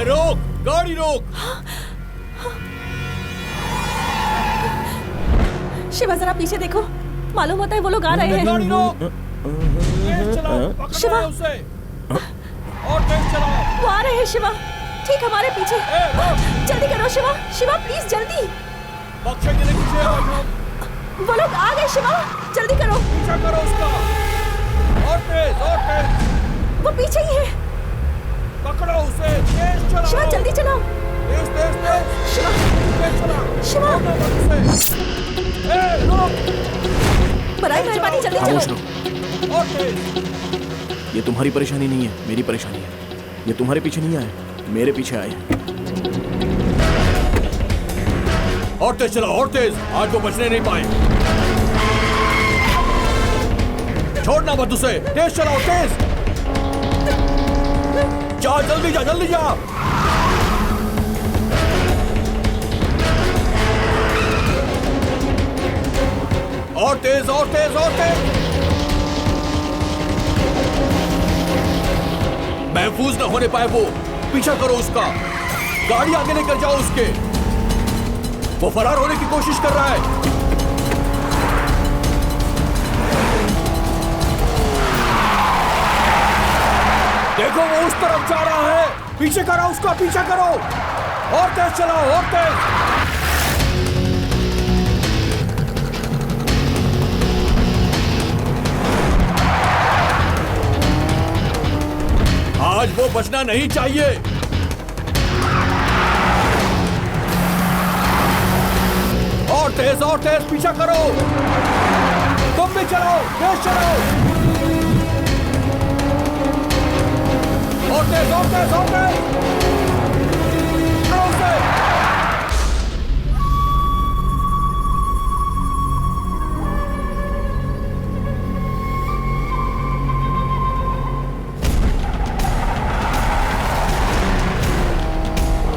रोक, गाड़ी रोक। शिवा जरा पीछे देखो, मालूम होता है वो लोग आ रहे हैं। गाड़ी रोक। तेज चलाओ, पकड़ना शिवा। है उसे। और तेज चलाओ। वो आ रहे हैं शिवा, ठीक हमारे पीछे। जल्दी करो शिवा, शिवा प्लीज जल्दी। बख्शेंगे नहीं तुझे आज हम। वो लोग आ गए शिवा, जल्दी करो। पीछा करो उसका। और तेज, और तेज। वो पीछे ही है। पकड़ो उसे, तेज चलाओ। शिवा जल्दी चलाओ। तेज, तेज, तेज। शिवा, तेज चला। शिवा। छोड़ना मत उसे। रोक। बराए मेहरबानी जल्दी खामोश चलो। रहो। और तेज। ये तुम्हारी परेशानी नहीं है, मेरी परेशानी है। ये तुम्हारे पीछे नहीं आए, मेरे पीछे आए हैं। और तेज चलाओ, और तेज। आज वो बचने नहीं पाए। छोड़ना मत उसे, तेज चलाओ, तेज। जा, जल्दी जा, जल्दी जा। और तेज, और तेज, और तेज। महफूज न होने पाए वो। पीछा करो उसका। गाड़ी आगे लेकर जाओ उसके। वो फरार होने की कोशिश कर रहा है। देखो वो उस तरफ जा रहा है। पीछे करो उसका, पीछा करो। और तेज चलाओ, और तेज। आज वो बचना नहीं चाहिए। और तेज पीछा करो। तुम भी चलो, तेज चलो। और तेज, और तेज, और तेज। चलो उसे।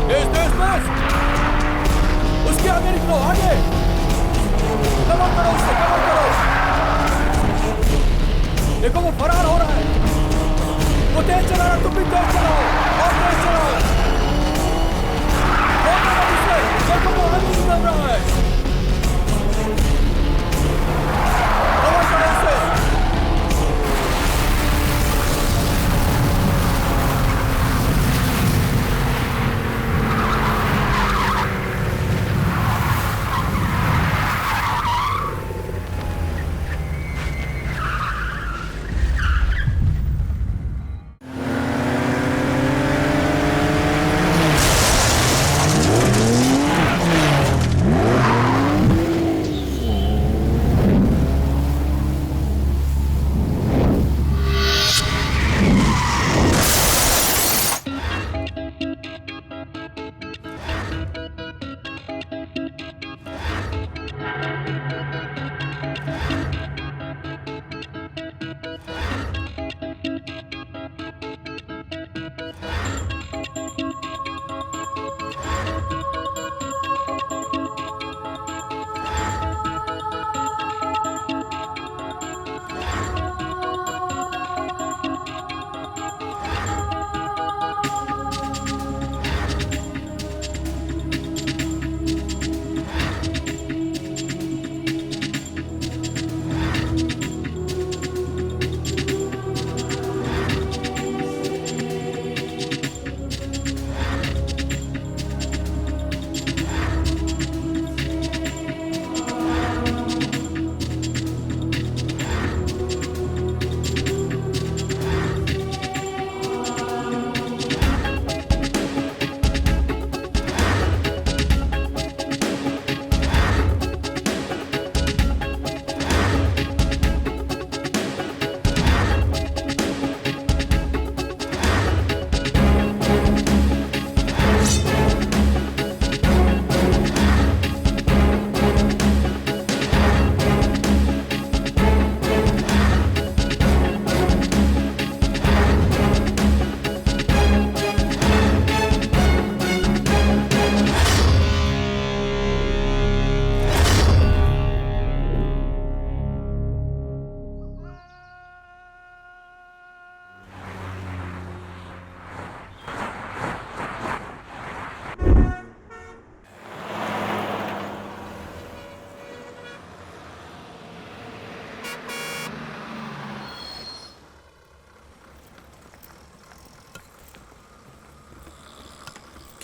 तेज, तेज, तेज। उसके आगे निकलो, आगे। कवर करो उससे, कवर करो। देखो वो फरार हो रहा है। वो तेज चला रहा, तुम भी तेज चलाओ। और तेज चलाओ। रोकना मत उसे। देखो वो आगे निकल रहा है। कवर करो उसे।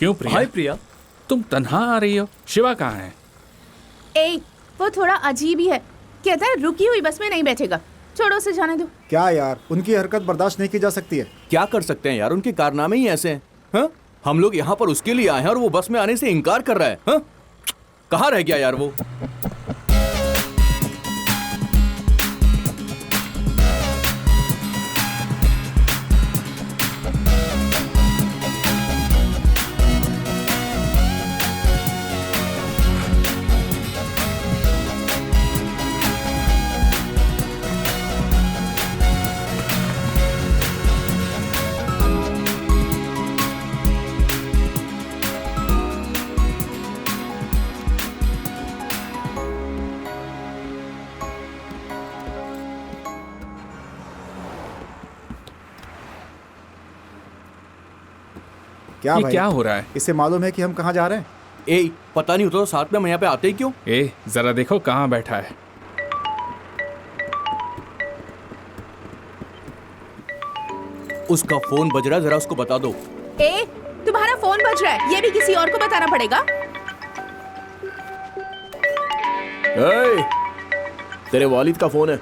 क्यों प्रिया? हाय प्रिया। तुम तन्हा आ रही हो? शिवा कहाँ है? ए, वो थोड़ा अजीब ही है। कहता है रुकी हुई बस में नहीं बैठेगा। छोड़ो उसे जाने दो। क्या यार, उनकी हरकत बर्दाश्त नहीं की जा सकती है। क्या कर सकते हैं यार, उनके कारनामे ही ऐसे हैं। हाँ? हम लोग यहाँ पर उसके लिए आए हैं और वो बस में आने से इनकार कर रहा है। हाँ? कहाँ रह गया यार वो? क्या ये भाई, क्या हो रहा है? इसे मालूम है कि हम कहाँ जा रहे हैं? ए, पता नहीं होता तो साथ में हम यहाँ पे आते ही क्यों? ए, जरा देखो कहाँ बैठा है। उसका फोन बज रहा है, जरा उसको बता दो। ए, तुम्हारा फोन बज रहा है, ये भी किसी और को बताना पड़ेगा। ए, तेरे वालिद का फोन है।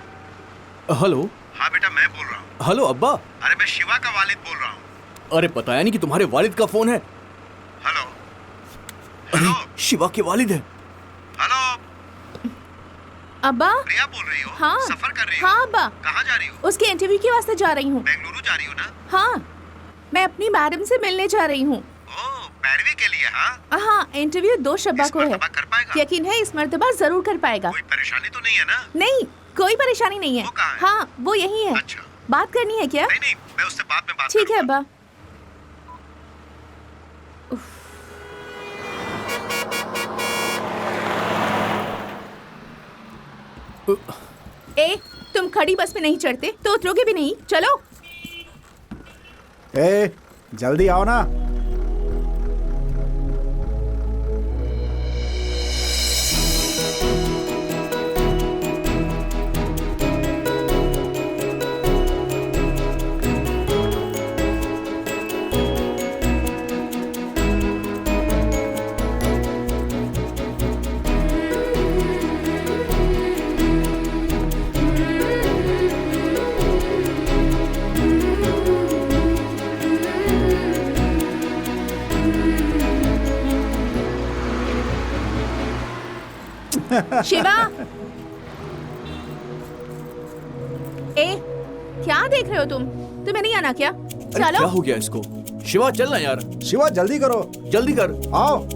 हेलो। हाँ बेटा, मैं बोल रहा हूँ। हेलो अब्बा। अरे मैं शिवा का वालिद बोल रहा हूँ। अरे बताया नहीं कि तुम्हारे वालिद का फोन है। हेलो अरे शिवा के वालिद है। हेलो, अब्बा। प्रिया बोल रही हो? हाँ सफर कर रही हो? हाँ अब्बा, कहाँ जा रही हो? उसके इंटरव्यू के वास्ते जा रही हूँ। बेंगलुरु जा रही हो ना? हाँ, मैं अपनी मैडम से मिलने जा रही हूँ। ओह, 12वीं के लिए? हाँ, हाँ, इंटरव्यू 2 शब्बा इस को है। मर्तबा कर पाएगा? यकीन है इस मर्तबा जरूर कर पाएगा। कोई परेशानी तो नहीं है ना? नहीं, कोई परेशानी नहीं है। वो कहाँ है? हाँ, वो यही है। अच्छा। बात करनी है क्या? नहीं, मैं उससे बाद में बात ठीक है करूंगा। अब्बा। ए, तुम खड़ी बस में नहीं चढ़ते तो उतरोगे भी नहीं। चलो। ए, जल्दी आओ ना। शिवा। ए, क्या देख रहे हो तुम? तुम्हें नहीं आना क्या? अरे क्या चलो। हो गया इसको? शिवा चलना यार, शिवा जल्दी करो, जल्दी कर। आओ।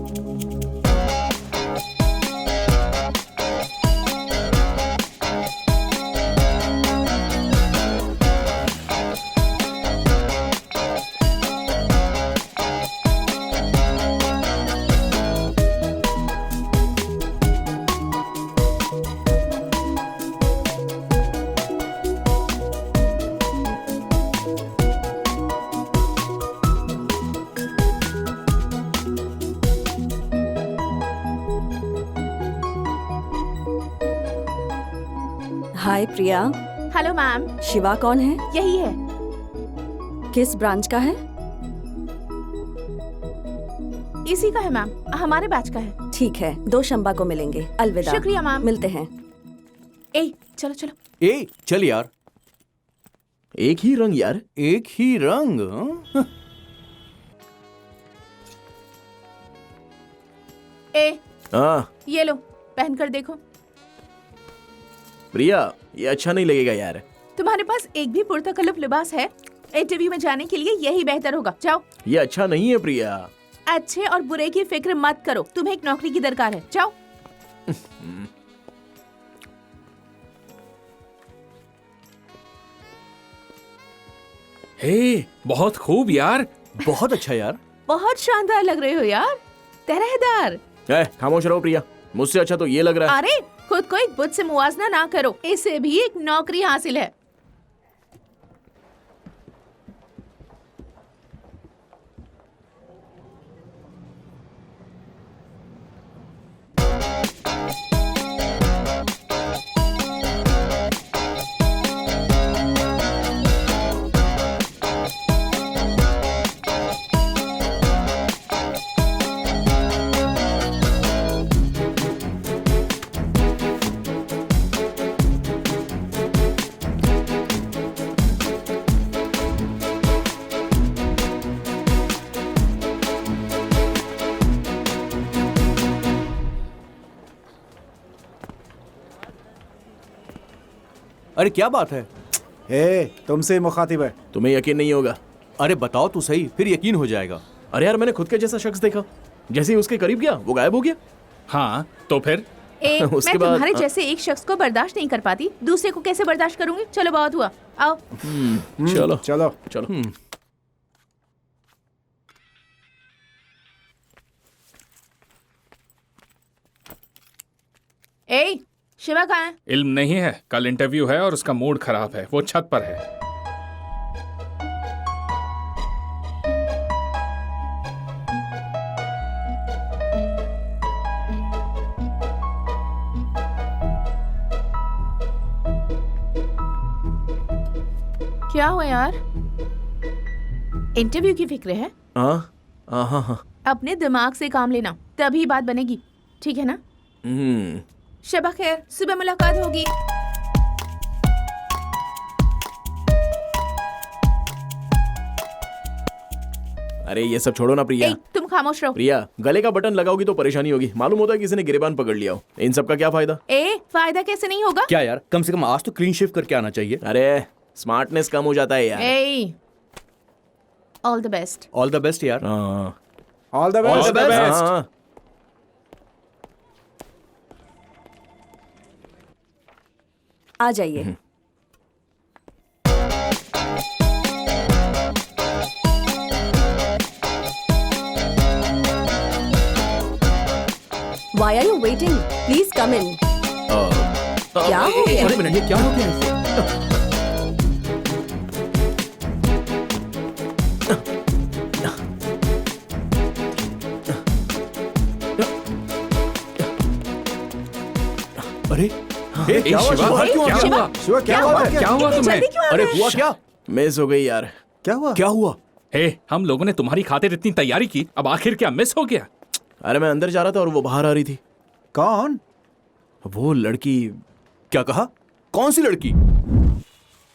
Hi Priya. Hello ma'am. Shiva कौन है? यही है। किस ब्रांच का है? इसी का है मैम, हमारे बैच का है। ठीक है, 2 शंबा को मिलेंगे। अलविदा। शुक्रिया मैम। मिलते हैं। ए, चलो चलो। ए, चल यार। एक ही रंग यार। एक ही रंग? हाँ? ए, हाँ ये लो, पहन कर देखो। प्रिया, ये अच्छा नहीं लगेगा यार। तुम्हारे पास एक भी पुरतकल्लुफ लिबास है? इंटरव्यू में जाने के लिए यही बेहतर होगा। जाओ। ये अच्छा नहीं है प्रिया। अच्छे और बुरे की फिक्र मत करो, तुम्हें एक नौकरी की दरकार है। जाओ। हे, बहुत खूब यार। बहुत अच्छा यार। बहुत शानदार लग रहे हो यार, तरहदार। खामोश रहो प्रिया, मुझसे अच्छा तो ये लग रहा है। अरे, खुद को एक बुत से मुवाजना ना करो, इसे भी एक नौकरी हासिल है। अरे क्या बात है? ए, तुमसे ही मुखातिब है। तुम्हें यकीन नहीं होगा। अरे बताओ तो सही, फिर यकीन हो जाएगा। अरे यार, मैंने खुद के जैसा शख्स देखा। जैसे ही उसके करीब गया वो गायब हो गया। हाँ तो फिर ए, उसके मैं बाद- तुम्हारे जैसे एक शख्स को बर्दाश्त नहीं कर पाती, दूसरे को कैसे बर्दाश्त करूंगी? चलो बहुत हुआ, आओ। चलो चलो। चलो। ए, शिवा कहाँ है? इल्म नहीं है, कल इंटरव्यू है और उसका मूड खराब है, वो छत पर है। क्या हुआ यार? इंटरव्यू की फिक्र है? हाँ हाँ हाँ हाँ। अपने दिमाग से काम लेना, तभी बात बनेगी, ठीक है ना? शबा खैर, सुबह मुलाकात होगी। अरे ये सब छोड़ो ना प्रिया। ए, तुम खामोश रहो। प्रिया, गले का बटन लगाओगी तो परेशानी होगी। मालूम होता है किसी ने गिरेबान पकड़ लिया हो। इन सब का क्या फायदा? ए, फायदा कैसे नहीं होगा? क्या यार, कम से कम आज तो क्लीन शेव करके आना चाहिए। अरे स्मार्टनेस कम हो जाता है यार। ए, all the best. All the best यार। हाँ all the All best. the best. हाँ। आ जाइए। Why are you waiting? Please come in. क्या हो गया? अरे मिनट, ये क्या हो गया इसे? अरे ए, क्या हुआ? शिवा, बाहर क्यों आ क्या गया? हुआ? शिवा, क्या हुआ? क्या हुआ तुम्हें? जल्दी क्यों आ अरे रहे हुआ हैं? क्या? मिस हो गई यार। क्या हुआ? क्या हुआ? हे, हम लोगों ने तुम्हारी खातिर इतनी तैयारी की, अब आखिर क्या मिस हो गया? अरे मैं अंदर जा रहा था और वो बाहर आ रही थी। कौन? वो लड़की। क्या कहा? कौन सी लड़की?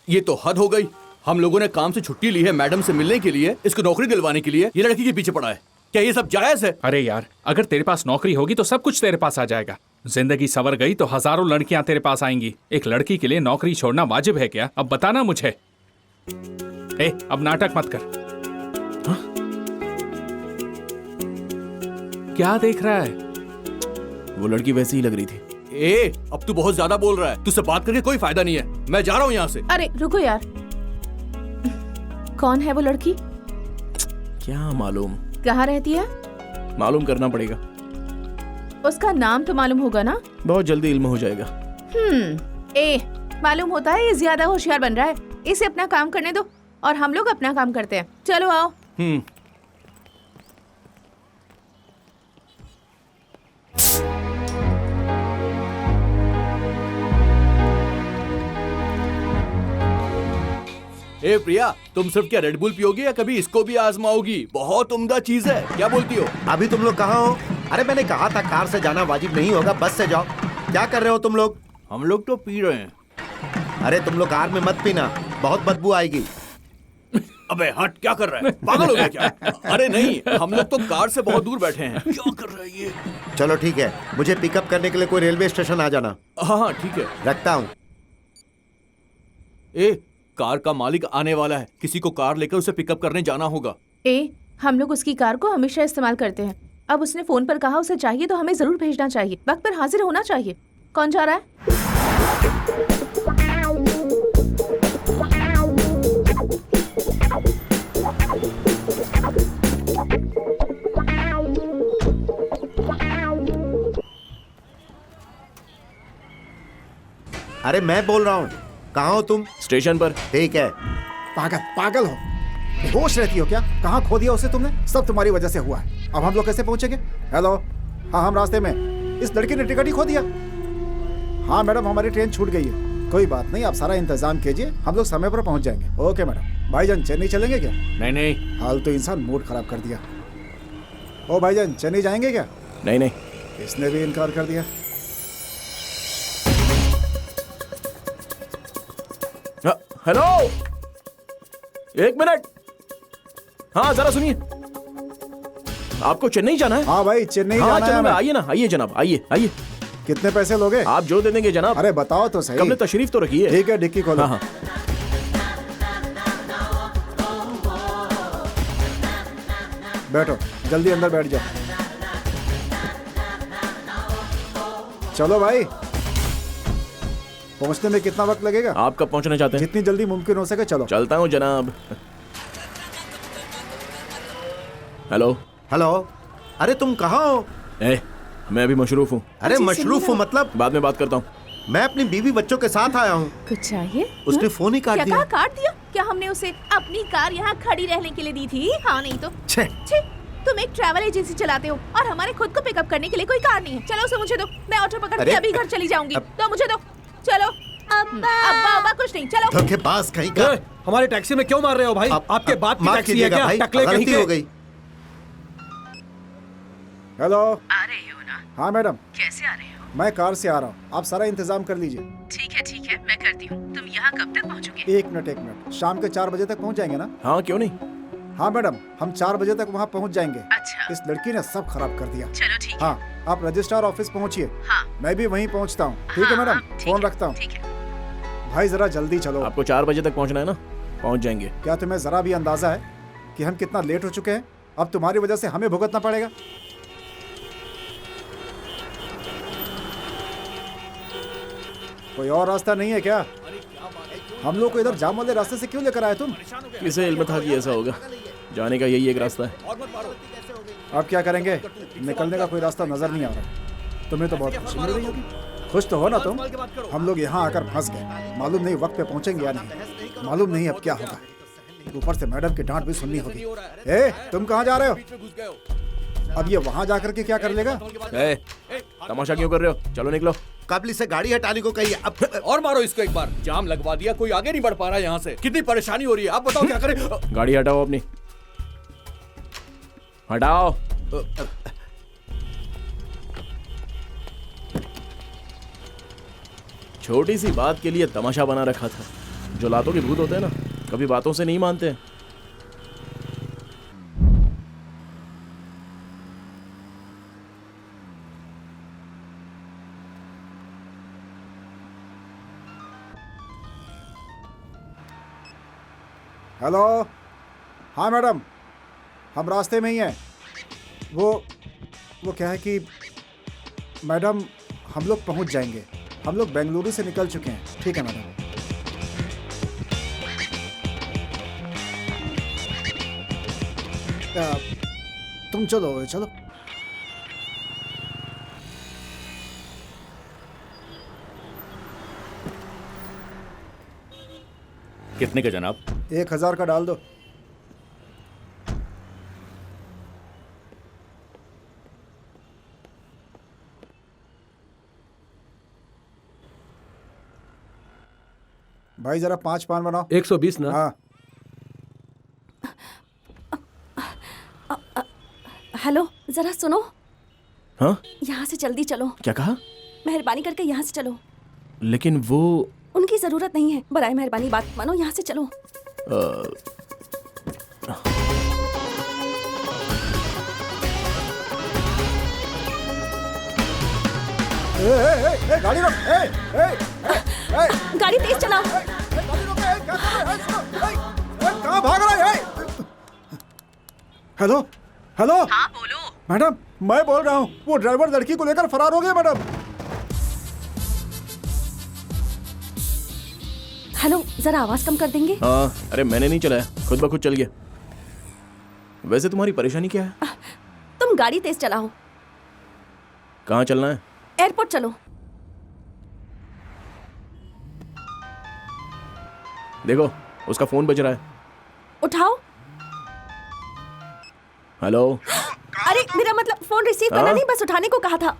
ये तो हद हो गई। हम लोगों ने काम से छुट्टी ली है मैडम से मिलने के लिए, इसको नौकरी दिलवाने के लिए। ये लड़की के पीछे पड़ा है। क्या ये सब जायज है? अरे यार, अगर तेरे पास नौकरी होगी तो सब कुछ तेरे पास आ जाएगा। जिंदगी संवर गई तो हजारों लड़कियां तेरे पास आएंगी। एक लड़की के लिए नौकरी छोड़ना वाजिब है क्या? अब बताना मुझे। ए, अब नाटक मत कर। हाँ? क्या देख रहा है? वो लड़की वैसी ही लग रही थी। ए, अब तू बहुत ज्यादा बोल रहा है। तुझसे बात करके कोई फायदा नहीं है। मैं जा रहा हूँ यहाँ से। अरे रुको यार, कौन है वो लड़की? क्या मालूम? कहाँ रहती है? मालूम करना पड़ेगा। उसका नाम तो मालूम होगा ना? बहुत जल्दी इल्म हो जाएगा। ए, मालूम होता है ये ज्यादा होशियार बन रहा है। इसे अपना काम करने दो और हम लोग अपना काम करते हैं। चलो आओ। ए प्रिया, तुम सिर्फ क्या रेड बुल पियोगी या कभी इसको भी आजमाओगी? बहुत उम्दा चीज है। क्या बोलती हो? अभी तुम लोग कहाँ हो? अरे मैंने कहा था कार से जाना वाजिब नहीं होगा, बस से जाओ। क्या कर रहे हो तुम लोग? हम लोग तो पी रहे हैं। अरे तुम लोग कार में मत पीना, बहुत बदबू आएगी। अबे हट, क्या कर रहा है? पागल हो गया क्या? अरे नहीं, हम लोग तो कार से बहुत दूर बैठे हैं। क्या कर रहा है ये? चलो ठीक है, मुझे पिकअप करने के लिए कोई रेलवे स्टेशन आ जाना। हाँ ठीक है। रखता हूँ। ए, कार का मालिक आने वाला है। किसी को कार लेकर उसे पिकअप करने जाना होगा। ए, हम लोग उसकी कार को हमेशा इस्तेमाल करते हैं। अब उसने फोन पर कहा उसे चाहिए तो हमें जरूर भेजना चाहिए। वक्त पर हाजिर होना चाहिए। कौन जा रहा है? अरे मैं बोल रहा हूँ, कहाँ हो तुम? स्टेशन पर। ठीक है। पागल पागल हो, होश रहती हो क्या? कहाँ खो दिया उसे तुमने? सब तुम्हारी वजह से हुआ है। अब हम लोग कैसे पहुंचेंगे? हेलो, हाँ हम रास्ते में। इस लड़की ने टिकट ही खो दिया। हाँ मैडम, हमारी ट्रेन छूट गई है। कोई बात नहीं, आप सारा इंतजाम कीजिए, हम लोग समय पर पहुंच जाएंगे। Okay madam. भाईजान चेन्नई चलेंगे क्या? नहीं नहीं हाल तो इंसान मूड खराब कर दिया। ओ भाईजान, चेन्नई जाएंगे क्या? नहीं नहीं। इसने भी इनकार कर दिया। हेलो, एक मिनट। हाँ जरा सुनिए, आपको चेन्नई जाना है? हाँ भाई, चेन्नई हाँ जाना है चलो, हमें। आइए ना, आइए जनाब, आइए आइए। कितने पैसे लोगे? आप जो दे देंगे जनाब। अरे बताओ तो सही। कब ने तशरीफ तो रखी है। ठीक है, डिक्की खोलो। हाँ हाँ। बैठो, जल्दी अंदर बैठ जाओ। चलो भाई, पहुंचने में कितना वक्त लगेगा? आप कब पहुंचना चाहते हैं? जितनी जल्दी मुमकिन हो सके चलो। चलता हूँ जनाब। हेलो। हेलो। अरे तुम कहाँ हो? मैं अभी मशरूफ हूँ। अरे मशरूफ हो मतलब? बाद में बात करता हूँ। मैं अपनी बीवी बच्चों के साथ आया हूँ। कुछ चाहिए? उसने फोन ही काट क्या दिया। कहा काट दिया? क्या हमने उसे अपनी कार यहाँ खड़ी रहने के लिए दी थी? हाँ नहीं तो छे। छी, तुम एक ट्रैवल एजेंसी चलाते हो और हमारे खुद को पिकअप करने के लिए कोई कार नहीं है। चलो उसे मुझे दो, मैं ऑटो पकड़ के अरे, अभी घर चली जाऊंगी। तो मुझे दो। चलो। अब्बा अब्बा कुछ नहीं, चलो। धोखेबाज कहीं का। हमारे टैक्सी में क्यों मार रहे हो भाई? आपके बाप की माफ टैक्सी है कीजिएगा क्या? भाई, टकले कहीं गलती के। हो गई। हेलो। आ रहे हो ना? हाँ मैडम। कैसे आ रहे हो? मैं कार से आ रहा हूँ, आप सारा इंतजाम कर लीजिए। ठीक है मैं करती हूँ। तुम यहाँ कब तक पहुँचोगे? एक मिनट। शाम के 4 बजे तक पहुँच जाएंगे ना? हाँ क्यों नहीं। हाँ मैडम, हम 4 बजे तक वहाँ पहुँच जाएंगे। अच्छा। इस लड़की ने सब खराब कर दिया। चलो ठीक है। हाँ, आप रजिस्ट्रार ऑफिस पहुँचिए। हाँ। मैं भी वहीं पहुँचता हूँ। ठीक है हाँ, मैडम, हाँ, ठीक फोन है, रखता हूँ। ठीक है। भाई जरा जल्दी चलो। आपको 4 बजे तक पहुंचना है ना? पहुंच जाएंगे। क्या तुम्हें जरा भी अंदाजा है कि हम कितना लेट हो चुके हैं? अब तुम्हारी वजह से हमें भुगतना पड़ेगा। कोई और रास्ता नहीं है क्या? हम लोग को इधर जाम वाले रास्ते से क्यों लेकर आए तुम? किसे इल्म था कि ऐसा होगा? जाने का यही एक रास्ता है। अब क्या करेंगे? निकलने का कोई रास्ता नजर नहीं आ रहा। तुम्हें तो बहुत खुशी मिल रही होगी। खुश तो हो ना तुम? हम लोग यहाँ आकर फंस गए। मालूम नहीं वक्त पे पहुँचेंगे या नहीं। मालूम नहीं अब क्या होगा। ऊपर से मैडम की डांट भी सुननी होगी। ए, तुम कहाँ जा रहे हो? अब ये वहाँ जाकर के क्या कर लेगा? तमाशा क्यों कर रहे हो? चलो निकलो। काबली से गाड़ी हटाने को कही। अब और मारो इसको एक बार। जाम लगवा दिया, कोई आगे नहीं बढ़ पा रहा है यहाँ से। कितनी परेशानी हो रही है, आप बताओ क्या करें? गाड़ी हटाओ अपनी। हटाओ। छोटी सी बात के लिए तमाशा बना रखा था। जो लातों के भूत होते हैं ना, कभी बातों से नहीं मानते। हेलो। हाँ मैडम, हम रास्ते में ही हैं। वो क्या है कि मैडम, हम लोग पहुंच जाएंगे। हम लोग बेंगलुरु से निकल चुके हैं। ठीक है मैडम। तुम चलो चलो। कितने का जनाब? 1000 का डाल दो। भाई जरा 5 पान बनाओ। 120 ना? हाँ। हेलो, जरा सुनो। हाँ? यहाँ से जल्दी चलो। क्या कहा? मेहरबानी करके यहाँ से चलो। लेकिन वो उनकी जरूरत नहीं है। बराए मेहरबानी बात मानो, यहाँ से चलो। गाड़ी रोक। गाड़ी तेज चलाओ। गाड़ी रोक। क्या कर रहे हो? कहाँ भाग रहा है? Hello hello. हाँ बोलो। मैडम, मैं बोल रहा हूँ, वो ड्राइवर लड़की को लेकर फरार हो गया मैडम। हेलो, जरा आवाज कम कर देंगे? हाँ, अरे मैंने नहीं चलाया, खुद ब खुद चल गया। वैसे तुम्हारी परेशानी क्या है? तुम गाड़ी तेज चलाओ। कहाँ चलना है? एयरपोर्ट चलो। देखो, उसका फोन बज रहा है। उठाओ। हेलो। अरे मेरा मतलब फोन रिसीव करना नहीं, बस उठाने को कहा था।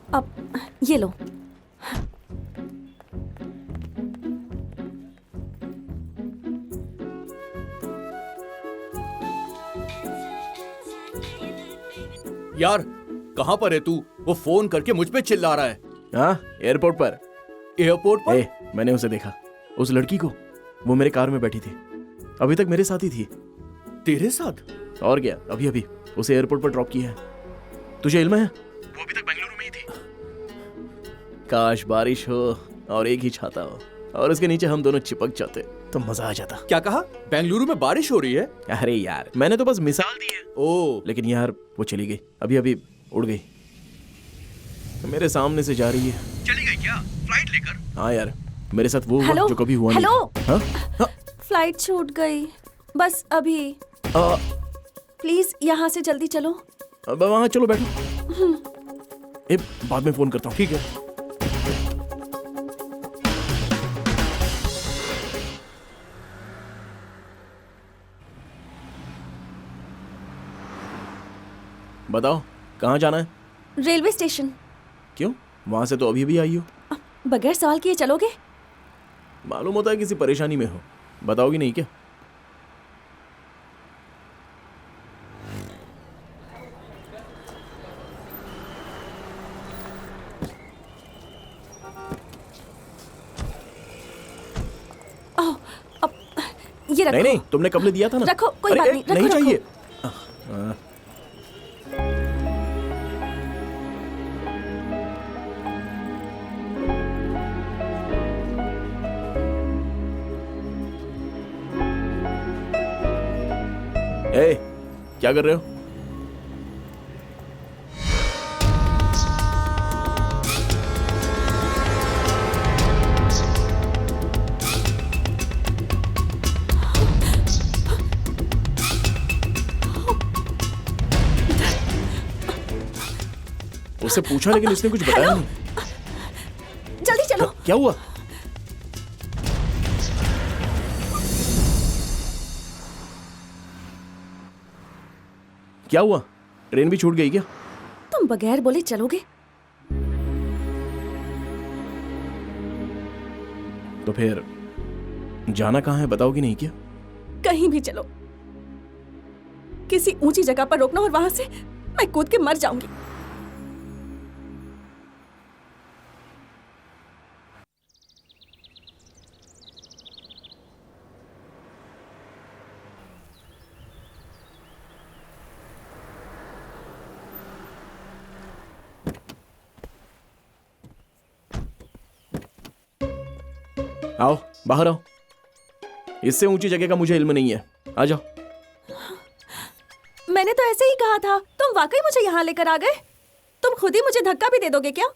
अब ये लो। यार कहाँ पर है तू? वो फोन करके मुझ पे चिल्ला रहा है। हाँ, एयरपोर्ट पर। एयरपोर्ट पर? मैंने उसे देखा, उस लड़की को। वो मेरे कार में बैठी थी, अभी तक मेरे साथ ही थी। तेरे साथ? और क्या, अभी अभी उसे एयरपोर्ट पर ड्रॉप किया है। तुझे इल्म है? वो अभी तक बेंगलुरु में ही थी। काश बारिश हो और एक ही छाता हो और उसके नीचे हम दोनों चिपक जाते तो मजा आ जाता। क्या कहा? बेंगलुरु में बारिश हो रही है? अरे यार, मैंने तो बस मिसाल दी है। ओ, लेकिन यार वो चली गई, अभी अभी उड़ गई, मेरे सामने से जा रही है। चली गई क्या? फ्लाइट लेकर? हाँ यार, मेरे साथ वो हुआ हेलो? जो कभी हुआ नहीं। हेलो? हाँ? हाँ? फ्लाइट छूट गई, बस अभी। आ, प्लीज यहाँ से जल्दी चलो। अब वहाँ चलो, बैठो। बाद में फोन करता हूँ। ठीक है। बताओ कहाँ जाना है? Railway station. क्यों? वहां से तो अभी भी आई हो। बगैर सवाल किए चलोगे? मालूम होता है किसी परेशानी में हो, बताओगी नहीं क्या? ये रखो। नहीं, तुमने कब ले दिया था ना। रखो, कोई अरे, बात नहीं, रखो, नहीं रखो। चाहिए। क्या कर रहे हो? उससे पूछा लेकिन इसने कुछ बताया नहीं। जल्दी चलो। क्या हुआ? क्या हुआ? ट्रेन भी छूट गई क्या? तुम बगैर बोले चलोगे? तो फिर जाना कहाँ है, बताओगी नहीं क्या? कहीं भी चलो, किसी ऊंची जगह पर रोकना और वहां से मैं कूद के मर जाऊंगी। आओ, बाहर आओ। इससे ऊंची जगह का मुझे इल्म नहीं है, आ जाओ। मैंने तो ऐसे ही कहा था, तुम वाकई मुझे यहाँ लेकर आ गए। तुम खुद ही मुझे धक्का भी दे दोगे क्या?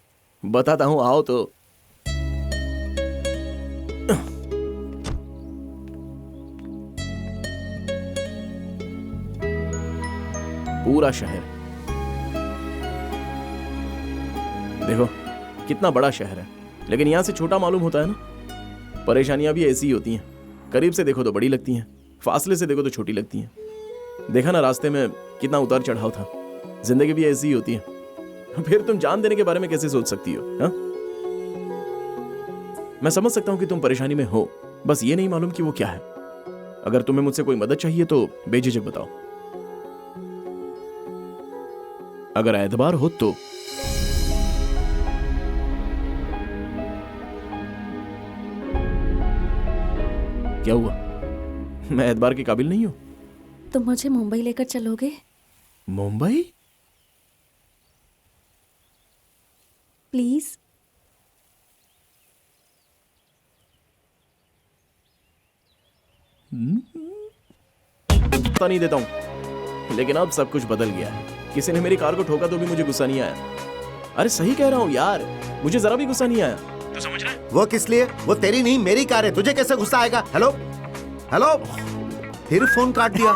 बताता हूँ, आओ तो। पूरा शहर देखो, कितना बड़ा शहर है, लेकिन यहां से छोटा मालूम होता है ना। परेशानियां भी ऐसी ही होती हैं, करीब से देखो तो बड़ी लगती हैं, फासले से देखो तो छोटी लगती हैं। देखा ना रास्ते में कितना उतार चढ़ाव था। जिंदगी भी ऐसी ही होती है। फिर तुम जान देने के बारे में कैसे सोच सकती हो? हा? मैं समझ सकता हूं कि तुम परेशानी में हो, बस ये नहीं मालूम कि वो क्या है। अगर तुम्हें मुझसे कोई मदद चाहिए तो बेझिझक बताओ। अगर एतबार हो तो। क्या हुआ? मैं एतबार के काबिल नहीं हूं? तुम मुझे मुंबई लेकर चलोगे? मुंबई? प्लीज। पता नहीं देता हूं, लेकिन अब सब कुछ बदल गया है। किसी ने मेरी कार को ठोका तो भी मुझे गुस्सा नहीं आया। अरे सही कह रहा हूं यार, मुझे जरा भी गुस्सा नहीं आया। तू समझ रहा है? वो किस लिए? वो तेरी नहीं मेरी कार है, तुझे कैसे गुस्सा आएगा? हेलो हेलो, फिर फोन काट दिया।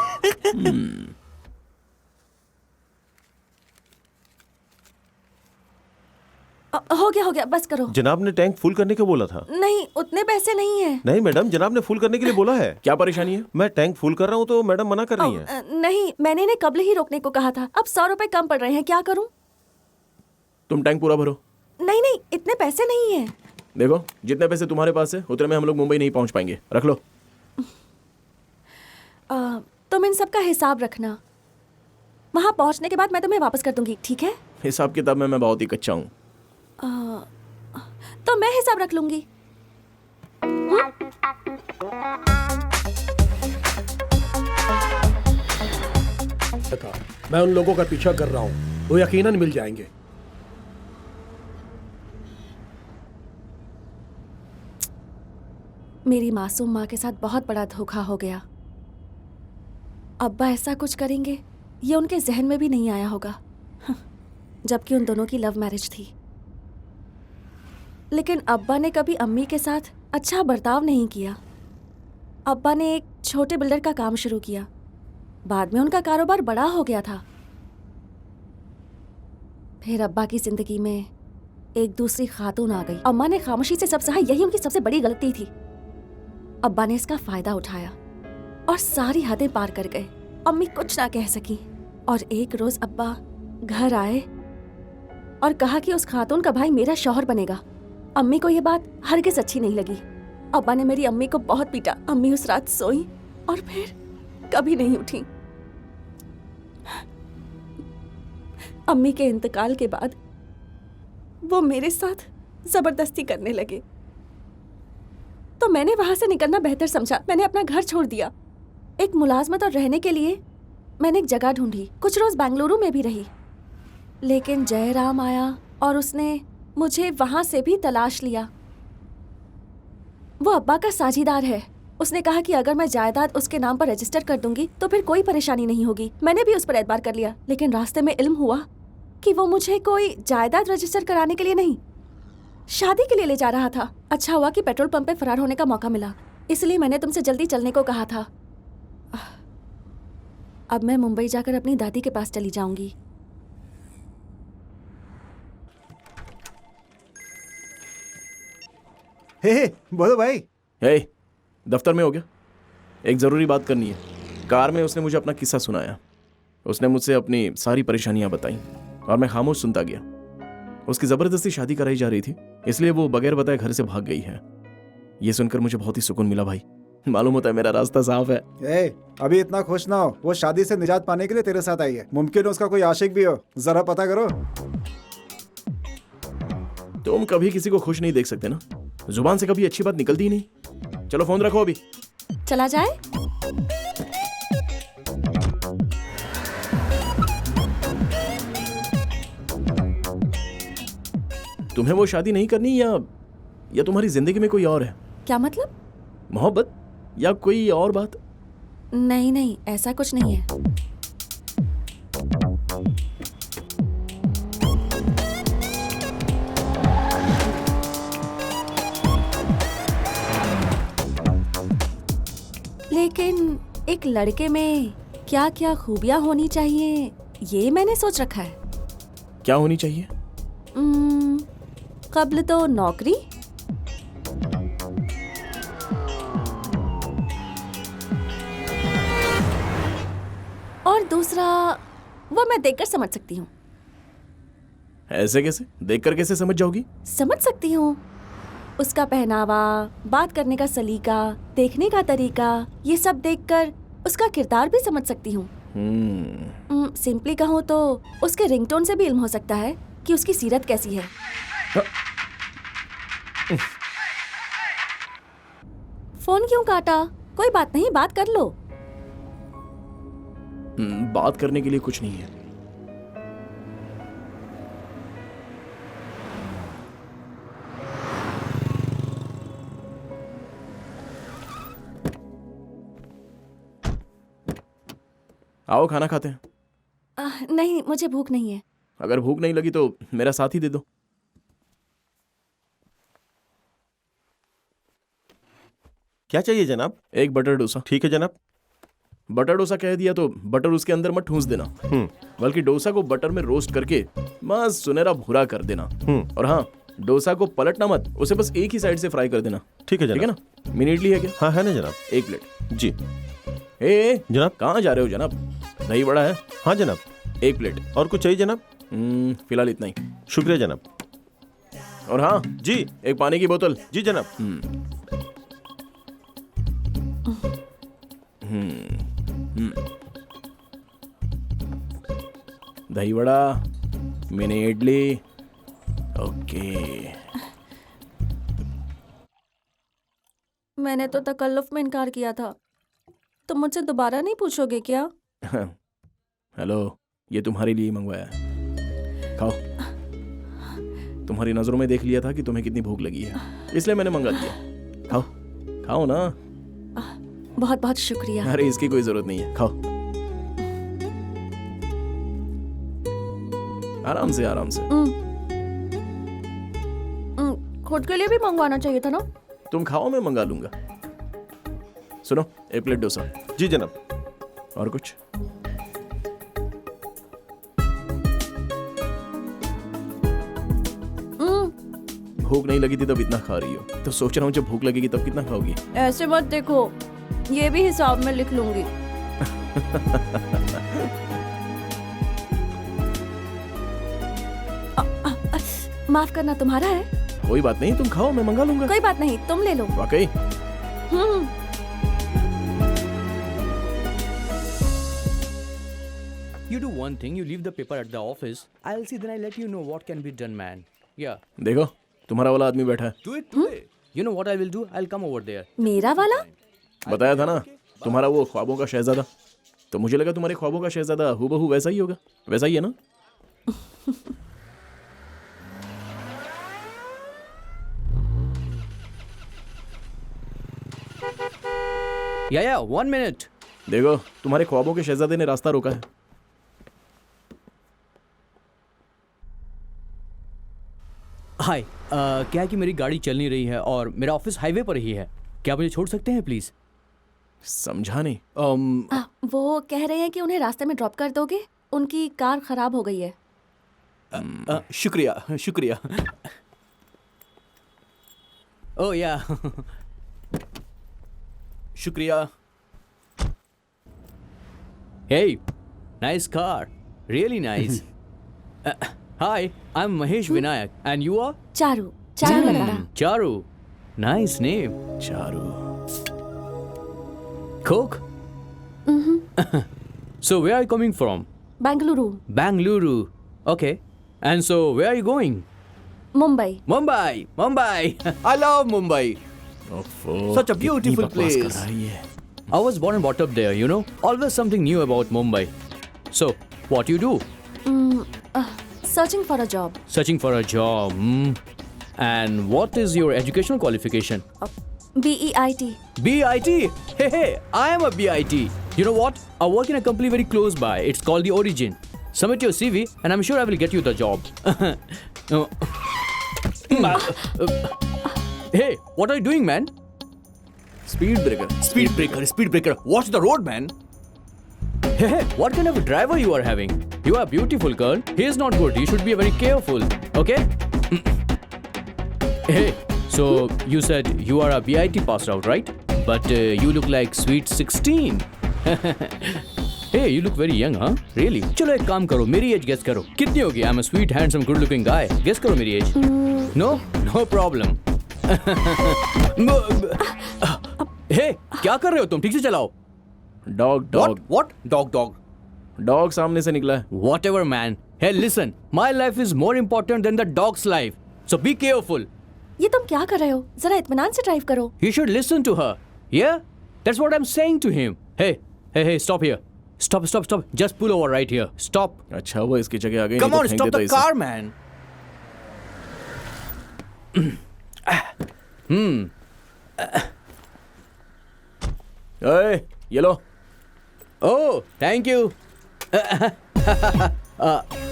हो गया, बस करो। जनाब ने टैंक फुल करने को बोला था। नहीं, उतने पैसे नहीं है। नहीं मैडम, जनाब ने फुल करने के लिए बोला है। क्या परेशानी है? मैं टैंक फुल कर रहा हूँ तो मैडम मना कर रही है। नहीं, मैंने इन्हें कब्ल ही रोकने को कहा था। अब 100 रुपए कम पड़ रहे हैं, क्या करूं? तुम टैंक पूरा भरो। नहीं, इतने पैसे नहीं है। देखो, जितने पैसे तुम्हारे पास है उतने में हम लोग मुंबई नहीं पहुंच पाएंगे। रख लो। तुम इन सब का हिसाब रखना। वहाँ पहुँचने के बाद मैं तुम्हें वापस कर दूंगी, ठीक है? हिसाब किताब में मैं बहुत ही कच्चा हूँ। तो मैं हिसाब रख लूंगी। मैं उन लोगों का पीछा कर रहा हूँ, वो यकीनन मिल जाएंगे। मेरी मासूम माँ के साथ बहुत बड़ा धोखा हो गया। अब्बा ऐसा कुछ करेंगे ये उनके जहन में भी नहीं आया होगा, जबकि उन दोनों की लव मैरिज थी। लेकिन अब्बा ने कभी अम्मी के साथ अच्छा बर्ताव नहीं किया। अब्बा ने एक छोटे बिल्डर का काम शुरू किया, बाद में उनका कारोबार बड़ा हो गया था। फिर अब्बा की जिंदगी में एक दूसरी खातून आ गई। अम्मा ने खामोशी से सब सहा, यही उनकी सबसे बड़ी गलती थी। अब्बा ने इसका फायदा उठाया और सारी हदें पार कर गए। अम्मी कुछ ना कह सकी और एक रोज अब्बा घर आए और कहा कि उस खातून का भाई मेरा शौहर बनेगा। अम्मी को यह बात हरगिज अच्छी नहीं लगी। अब्बा ने मेरी अम्मी को बहुत पीटा। अम्मी उस रात सोई और फिर कभी नहीं उठी। अम्मी के इंतकाल के बाद वो मेरे साथ जबरदस्ती करने लगे, तो मैंने वहां से निकलना बेहतर समझा। मैंने अपना घर छोड़ दिया। एक मुलाजमत और रहने के लिए मैंने एक जगह ढूंढी। कुछ रोज बेंगलुरु में भी रही, लेकिन जयराम आया और उसने मुझे वहां से भी तलाश लिया। वो अब्बा का साझीदार है। उसने कहा कि अगर मैं जायदाद उसके नाम पर रजिस्टर कर दूंगी तो फिर कोई परेशानी नहीं होगी। मैंने भी उस पर एतबार कर लिया, लेकिन रास्ते में इल्म हुआ कि वो मुझे कोई जायदाद रजिस्टर कराने के लिए नहीं, शादी के लिए ले जा रहा था। अच्छा हुआ कि पेट्रोल पंप पे फरार होने का मौका मिला, इसलिए मैंने तुमसे जल्दी चलने को कहा था। अब मैं मुंबई जाकर अपनी दादी के पास चली जाऊंगी। हे बोलो भाई। हे, दफ्तर में हो गया? एक ज़रूरी बात करनी है। कार में उसने मुझे अपना किस्सा सुनाया। उसने मुझसे अपनी सारी परेशानियां बताई और मैं खामोश सुनता गया। उसकी ज़बरदस्ती शादी कराई जा रही थी, इसलिए वो बगैर बताए घर से भाग गई है। ये सुनकर मुझे बहुत ही सुकून मिला भाई। मालूम होता है मेरा रास्ता साफ है। अभी इतना खुश ना हो। वो शादी से निजात पाने के लिए तेरे साथ आई है। मुमकिन है उसका कोई आशिक भी हो, जरा पता करो। तुम कभी किसी को खुश नहीं देख सकते ना। जुबान से कभी अच्छी बात निकलती ही नहीं। चलो फोन रखो अभी। चला जाए? तुम्हें वो शादी नहीं करनी या तुम्हारी जिंदगी में कोई और है? क्या मतलब? मोहब्बत या कोई और बात? नहीं नहीं, ऐसा कुछ नहीं है। लेकिन एक लड़के में क्या क्या खूबियां होनी चाहिए ये मैंने सोच रखा है। क्या होनी चाहिए? कब्ल तो नौकरी, और दूसरा वो मैं देखकर समझ सकती हूँ। ऐसे कैसे? देखकर कैसे समझ जाओगी? समझ सकती हूँ। उसका पहनावा, बात करने का सलीका, देखने का तरीका, ये सब देखकर उसका किरदार भी समझ सकती हूँ। सिंपली कहूँ तो उसके रिंगटोन से भी इल्म हो सकता है कि उसकी सीरत कैसी है। फोन क्यों काटा? कोई बात नहीं, बात कर लो। बात करने के लिए कुछ नहीं है। आओ खाना खाते हैं। नहीं, मुझे भूख नहीं है। अगर भूख नहीं लगी तो मेरा साथ ही दे दो। क्या चाहिए जनाब? एक बटर डोसा। ठीक है जनाब। बटर डोसा कह दिया तो बटर उसके अंदर मत ठूंस देना, बल्कि डोसा को बटर में रोस्ट करके मस्त सुनहरा भूरा कर देना। और हाँ, डोसा को पलटना मत, उसे बस एक ही साइड से फ्राई कर देना। ठीक है जनाब। ठीक है ना? मिनी इडली है क्या? हाँ है ना जनाब। एक प्लेट। जी जनाब। कहाँ जा रहे हो जनाब? दही बड़ा है? हाँ जनाब। एक प्लेट। और कुछ चाहिए जनाब? फिलहाल इतना ही। शुक्रिया जनाब। और हाँ जी, एक पानी की बोतल। जी जनाब। दही वड़ा, मिनी इडली। ओके। मैंने तो तकल्लुफ में इनकार किया था। तुम मुझसे दोबारा नहीं पूछोगे क्या? हेलो, ये तुम्हारे लिए ही मंगवाया है, खाओ। तुम्हारी नजरों में देख लिया था कि तुम्हें कितनी भूख लगी है, इसलिए मैंने मंगा दिया। खाओ, खाओ ना। बहुत बहुत शुक्रिया। अरे इसकी कोई जरूरत नहीं है, खाओ। आराम से, आराम से। खुद के लिए भी मंगवाना चाहिए था ना। तुम खाओ, मैं मंगा लूंगा। सुनो, एक प्लेट डोसा। जी जनाब। और कुछ? भूख नहीं लगी थी तब इतना खा रही हो, तो सोच रहा हूँ जब भूख लगेगी तब कितना खाओगी। ऐसे मत देखो, ये भी हिसाब में लिख लूंगी। माफ करना, तुम्हारा है। कोई बात नहीं, तुम खाओ, मैं मंगा लूंगा। कोई बात नहीं, तुम ले लो। वाकई? You do one thing, you leave the paper at the office. I'll see, then I'll let you know what can be done, man. Yeah. देखो, तुम्हारा वाला आदमी बैठा है। Do it today. You know what I will do? I'll come over there. मेरा वाला? बताया था ना, तुम्हारा वो ख्वाबों का शहजादा। तो मुझे लगा तुम्हारे ख्वाबों का शहजादा हूबहू वैसा ही होगा। वैसा ही है ना? Yeah, 1 minute. देखो, तुम्हारे ख्वाबों के शहजादे ने रास्ता रोका है। हाय, क्या है कि मेरी गाड़ी चल नहीं रही है और मेरा ऑफिस हाईवे पर ही है। क्या मुझे छोड़ सकते हैं प्लीज? समझा नहीं। वो कह रहे हैं कि उन्हें रास्ते में ड्रॉप कर दोगे, उनकी कार खराब हो गई है। शुक्रिया, शुक्रिया। ओह या, शुक्रिया। Hey, nice car. Really nice. Hi, I'm Mahesh Vinayak. And you are? Charu, Charu Lata. Charu. Nice name. Charu. Coke? So where are you coming from? Bengaluru. Bangalore. Okay. And so where are you going? Mumbai. Mumbai. Mumbai. I love Mumbai. Such a beautiful place. I was born and brought up there, you know. Always something new about Mumbai. So, what you do? Searching for a job. Searching for a job. And what is your educational qualification? BEIT. BIT? Hey, I am a BIT. You know what? I work in a company very close by. It's called The Origin. Submit your CV and I'm sure I will get you the job. Hey, what are you doing, man? Speed breaker. Speed breaker, speed breaker. Watch the road, man. Hey, what kind of a driver you are having? You are beautiful, girl. He is not good. You should be very careful. Okay? Hey, so you said you are a BIT passed out, right? But you look like sweet 16. Hey, you look very young, huh? Really? चलो एक काम करो, मेरी as guess करो। कितनी होगी? I'm a sweet, handsome, good-looking guy. Guess करो मेरी एज। No? No problem. हे, क्या कर रहे हो तुम? ठीक से चलाओ। Dog dog. What? Dog. Dog सामने से निकला है। Whatever, man. Hey, listen. My life is more important than the dog's life. So be careful. ये तुम क्या कर रहे हो? जरा इत्मीनान से ड्राइव करो। You should listen to her. Yeah? That's what I'm saying to him. Hey, stop here. Stop. Just pull over right here. Stop. अच्छा हुआ इसकी जगह आ गई। Come on, stop the car, man. ये लो। Oh, thank you.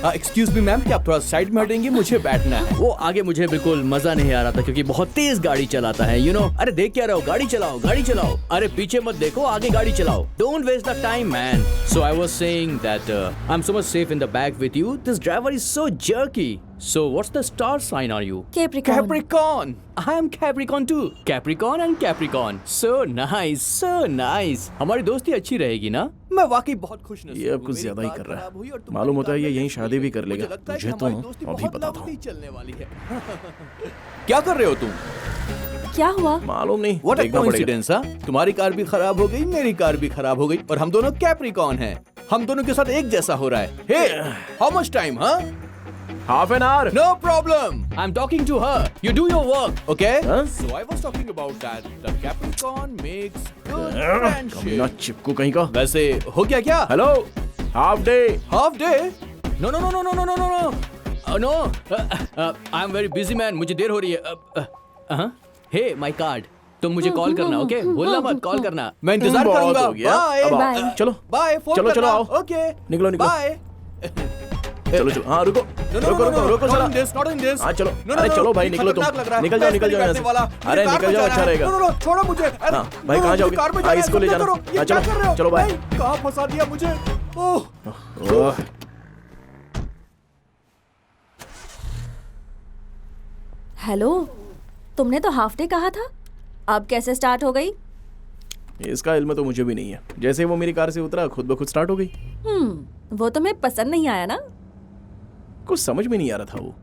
Excuse me ma'am, क्या आप थोड़ा side में हटेंगे? मुझे बैठना है। वो आगे मुझे बिल्कुल मजा नहीं आ रहा था क्योंकि बहुत तेज गाड़ी चलाता है, you know? अरे देख क्या रहे हो? गाड़ी चलाओ। अरे पीछे मत देखो, आगे गाड़ी चलाओ। Don't waste the time, man. So I was saying that I'm so much safe in the back with you. This driver is so jerky. So what's the star sign are you? Capricorn. Capricorn. I am Capricorn too. Capricorn and Capricorn. So nice. हमारी दोस्ती अच्छी रहेगी ना? मैं वाकई बहुत खुश नसीब हूँ। ये अब कुछ ज्यादा ही कर रहा है। मालूम होता है ये यहीं शादी भी कर लेगा। मुझे तो अभी बताता हूँ। चलने वाली है। क्या कर रहे हो तुम? क्या हुआ? मालूम नहीं। What a देखना पड़ेगा। coincidence, हाँ? तुम्हारी कार भी खराब हो गई, मेरी कार भी खराब हो गई और हम दोनों कैप्रिकॉर्न हैं। हम दोनों के साथ एक जैसा हो रहा है। हे, हाउ मच टाइम? हाँ, half an hour. no problem. I'm talking to her. You do your work, okay? Huh? So I was talking about that. The Capricorn makes good ना friendship. चिपकू कहीं का। वैसे हो गया क्या? Hello, half day. Half day? No, no, no, no, no, no, no, no, no. No. I'm very busy man. मुझे देर हो रही है। Hey, my card. तुम मुझे कॉल करना, ओके? बोलना मत, कॉल करना। मैं इंतजार बहुत करूंगा। हो गया। Bye. अब आओ। Bye. चलो Bye. फोन चलो, करना। आओ। Okay. निकलो, निकलो। Bye. चलो चलो, हाँ रुको No, no, रुको no, रुको no, रुको not जरा। in this, not in this. हाँ चलो, No, no, अरे no, चलो भाई, ये निकलो तुम। खतरनाक लग रहा है। निकल जाओ, मैं निकल जाओ बैठने यहाँ से। वाला। अरे मुझे कार निकल जाओ, में अच्छा जाना है। रहेगा। No, no, no, छोड़ो मुझे। अरे, हाँ, भाई, no, कहाँ मुझे जाओगे? कार में हाँ, जाना है, इसको ले क्या जाना। करो? ये हाँ, क्या चलो, कर रहे हो? चलो, बाय। भाई, कहाँ फंसा दिया मुझे? ओह, ओह, हेलो, तुमने तो हाफ डे कहा था, अब कैसे स्टार्ट हो गई? इसका इल्म तो मुझे भी नहीं है। जैसे वो मेरी कार से उतरा, खुद ब खुद स्टार्ट हो गई। वो तुम्हें पसंद नहीं आया ना? कुछ समझ में नहीं आ रहा था वो।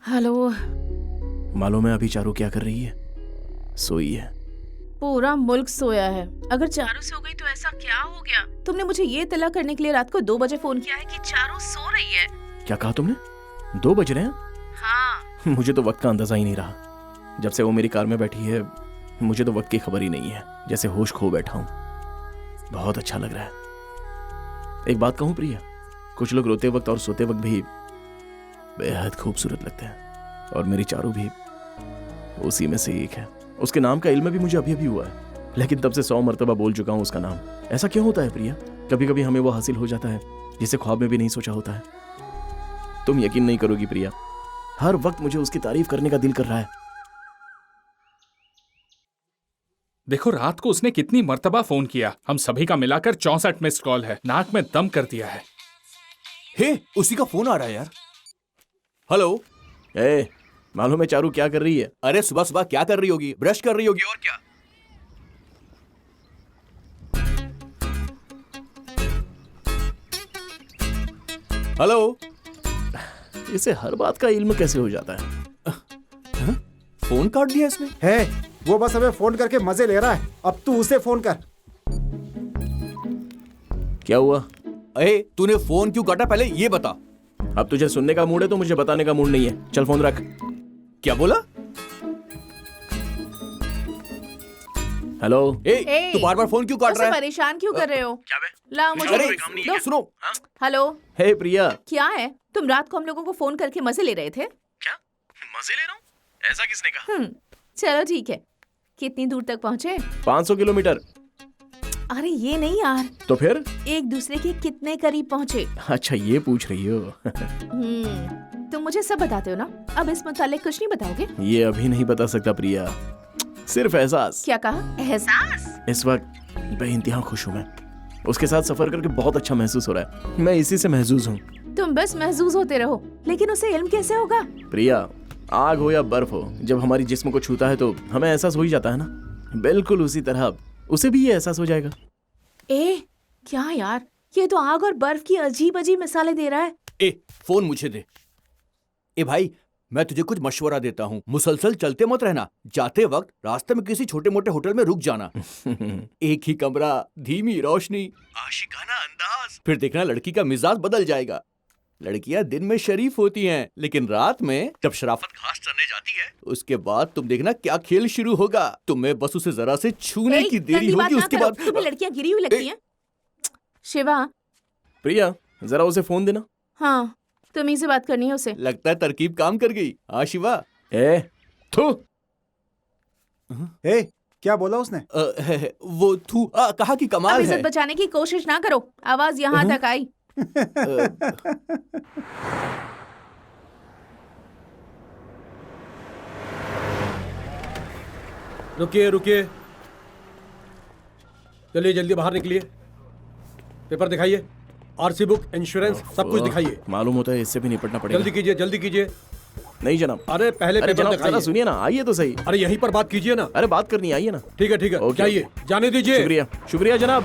हेलो। मालूम है अभी चारू क्या कर रही है? सोई है। पूरा मुल्क सोया है। अगर चारों सो गई तो ऐसा क्या हो गया? तुमने मुझे ये इत्तला करने के लिए रात को 2 बजे फोन किया है कि चारों सो रही है। क्या कहा तुमने? 2 बज रहे हैं? हाँ। मुझे तो वक्त का अंदाजा ही नहीं रहा। जब से वो मेरी कार में बैठी है, मुझे तो वक्त की खबर ही नहीं है। जैसे होश खो बैठा हूँ। बहुत अच्छा लग रहा है। एक बात कहूँ प्रिया, कुछ लोग रोते वक्त और सोते वक्त भी बेहद खूबसूरत लगते हैं, और मेरी चारू भी उसी में से एक है। उसके नाम का इल्म भी मुझे अभी अभी हुआ है, लेकिन तब से 100 मरतबा बोल चुका हूँ उसका नाम। ऐसा क्यों होता है प्रिया? कभी कभी हमें वो हासिल हो जाता है जिसे ख्वाब में भी नहीं सोचा होता है। तुम यकीन नहीं करोगी प्रिया, हर वक्त मुझे उसकी तारीफ करने का दिल कर रहा है। देखो रात को उसने कितनी मर्तबा फोन किया। हम सभी का मिलाकर 64 मिस्ड कॉल है। नाक में दम कर दिया है। हे, उसी का फोन आ रहा है यार। हेलो। ए, मालूम है चारू क्या कर रही है? अरे सुबह सुबह क्या कर रही होगी? ब्रश कर रही होगी और क्या। हेलो। इसे हर बात का इल्म कैसे हो जाता है? फोन काट दिया इसने। है, वो बस हमें फोन करके मजे ले रहा है। अब तू उसे फोन कर। क्या हुआ? अरे तूने फोन क्यों काटा, पहले ये बता। अब तुझे सुनने का मूड है तो मुझे बताने का मूड नहीं है। चल फोन रख। क्या बोला? हेलो। ए, तू बार बार फोन क्यों काट उसे रहा है? परेशान क्यों कर रहे हो? क्या बे? ला मुझे अरे दो। सुनो। हेलो। हे प्रिया। क्या है? तुम रात को हम लोगों को फोन करके मजे ले रहे थे? क्या मजे ले रहा हूँ? ऐसा किसने कहा? चलो ठीक है। कितनी दूर तक पहुँचे? 500 किलोमीटर। अरे ये नहीं यार, तो फिर? एक दूसरे के कितने करीब पहुँचे? अच्छा ये पूछ रही हो? तुम मुझे सब बताते हो ना, अब इस मुतालिक कुछ नहीं बताओगे? ये अभी नहीं बता सकता प्रिया, सिर्फ एहसास। क्या कहा? एहसास? इस वक्त बेइंतहा खुश हूँ मैं। उसके साथ सफर करके बहुत अच्छा महसूस हो रहा है। मैं इसी से महसूस हूँ। तुम बस महसूस होते रहो, लेकिन उसे इल्म कैसे होगा? प्रिया, आग हो या बर्फ हो, जब हमारी जिस्म को छूता है तो हमें एहसास हो ही जाता है ना। बिल्कुल उसी तरह उसे भी ये एहसास हो जाएगा। ए, क्या यार, ये तो आग और बर्फ की अजीब अजीब मिसालें दे रहा है। ए, फोन मुझे दे। ए भाई, मैं तुझे कुछ मशवरा देता हूँ, मुसलसल चलते मत रहना। जाते वक्त रास्ते में किसी छोटे मोटे होटल में रुक जाना। एक ही कमरा, धीमी रोशनी, आशिकाना अंदाज, फिर देखना लड़की का मिजाज बदल जाएगा। लड़कियां दिन में शरीफ होती हैं, लेकिन रात में जब शराफत घास चरने जाती है, उसके बाद तुम देखना क्या खेल शुरू होगा। तुम्हें बस उसे जरा से छूने की देरी होगी, उसके बाद तुम्हें लड़कियां गिरी हुई लगती हैं। शिवा, प्रिया जरा उसे फोन देना। हाँ, तुम्ही से बात करनी है उसे। लगता है तरकीब काम कर गई। हाँ शिवा। ए थू। ए, क्या बोला उसने? वो थू कहा कि अब कमाल इज्जत है। बचाने की कोशिश ना करो, आवाज यहाँ तक आई। रुकिए रुकिए, चलिए जल्दी बाहर निकलिए। पेपर दिखाइए, आरसी बुक, इंश्योरेंस, सब कुछ दिखाइए। मालूम होता है इससे भी निपटना पड़ेगा। जल्दी कीजिए, जल्दी कीजिए। नहीं जनाब। अरे पहले अरे पेपर जनाब जरा दिखाइए। सुनिए ना, आइए तो सही। अरे यहीं पर बात कीजिए ना। अरे बात करनी, आइए ना। ठीक है ओके। जाइए, जाने दीजिए। शुक्रिया शुक्रिया जनाब।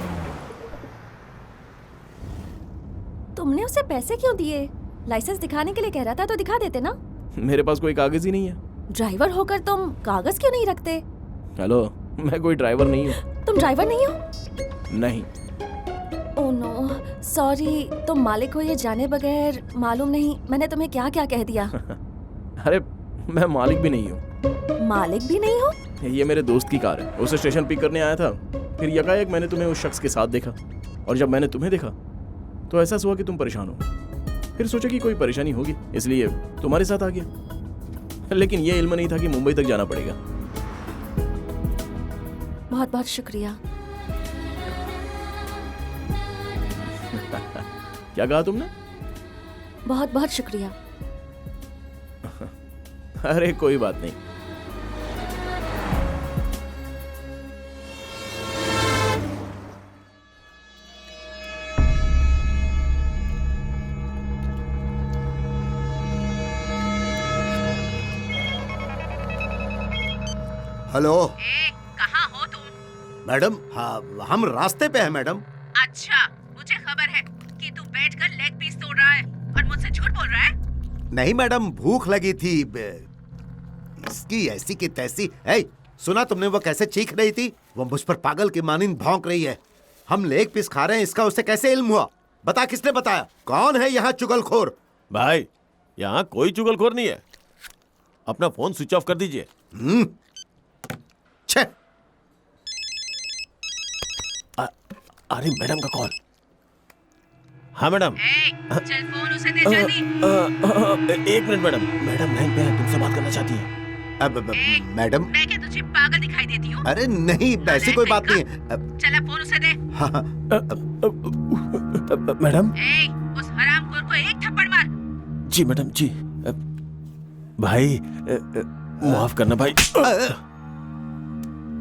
तुमने उसे पैसे क्यों दिए? लाइसेंस दिखाने के लिए कह रहा था तो दिखा देते ना। मेरे पास कोई कागज ही नहीं है। ड्राइवर होकर तुम कागज क्यों नहीं रखते? हेलो, मैं कोई ड्राइवर नहीं हूँ। तुम ड्राइवर नहीं हो? नहीं। Oh no, sorry. तुम मालिक हो ये जाने बगैर मालूम नहीं मैंने तुम्हें क्या क्या कह दिया। अरे मैं मालिक भी नहीं हूँ। मालिक भी नहीं हो? ये मेरे दोस्त की कार है, उसे स्टेशन पिक करने आया था। फिर यकायक मैंने तुम्हें उस शख्स के साथ देखा, और जब मैंने तुम्हें देखा तो एहसास हुआ कि तुम परेशान हो। फिर सोचा कि कोई परेशानी होगी, इसलिए तुम्हारे साथ आ गया। लेकिन ये इल्म नहीं था कि मुंबई तक जाना पड़ेगा। बहुत बहुत शुक्रिया। क्या कहा तुमने? बहुत बहुत शुक्रिया। अरे कोई बात नहीं। हेलो कहाँ हो तुम? मैडम, हाँ हम रास्ते पे हैं मैडम। अच्छा, मुझे खबर है कि तू बैठकर लेग पीस तोड़ रहा है और मुझसे झूठ बोल रहा है। नहीं मैडम, भूख लगी थी। इसकी ऐसी की तैसी। है, सुना तुमने वो कैसे चीख रही थी? वो मुझ पर पागल की मानिंद भौंक रही है। हम लेग पीस खा रहे हैं, इसका उसे कैसे इल्म हुआ? बता, किसने बताया? कौन है यहाँ चुगलखोर? भाई यहाँ कोई चुगलखोर नहीं है। अपना फोन स्विच ऑफ कर दीजिए। छे। अरे मैडम का कॉल। हाँ मैडम। चल फोन उसे दे जल्दी। एक मिनट मैडम, मैडम लाइन पे है, तुमसे बात करना चाहती है। अब मैडम। मैं क्या तुझे पागल दिखाई देती हूँ? अरे नहीं, वैसी कोई बात नहीं है। चला फोन उसे दे। हाँ, मैडम। उस हरामखोर को एक थप्पड़ मार। जी मैडम जी। भाई माफ करना भाई।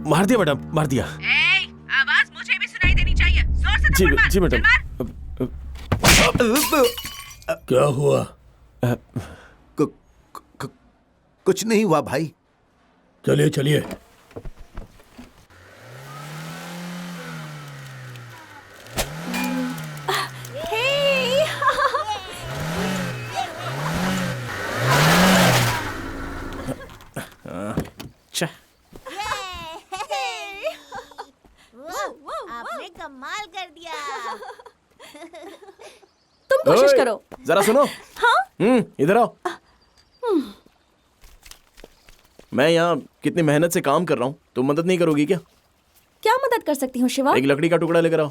मार दिया मैडम, मार दिया। आवाज मुझे भी सुनाई देनी चाहिए, जोर से थप्पड़ मार। जी मैडम। क्या हुआ? कुछ नहीं हुआ भाई। चलिए चलिए। आपने कमाल कर दिया। तुम कोशिश करो। जरा सुनो। हाँ? इधर आओ। मैं यहाँ कितनी मेहनत से काम कर रहा हूँ, तुम मदद नहीं करोगी क्या? क्या मदद कर सकती हूँ शिवा? एक लकड़ी का टुकड़ा लेकर आओ।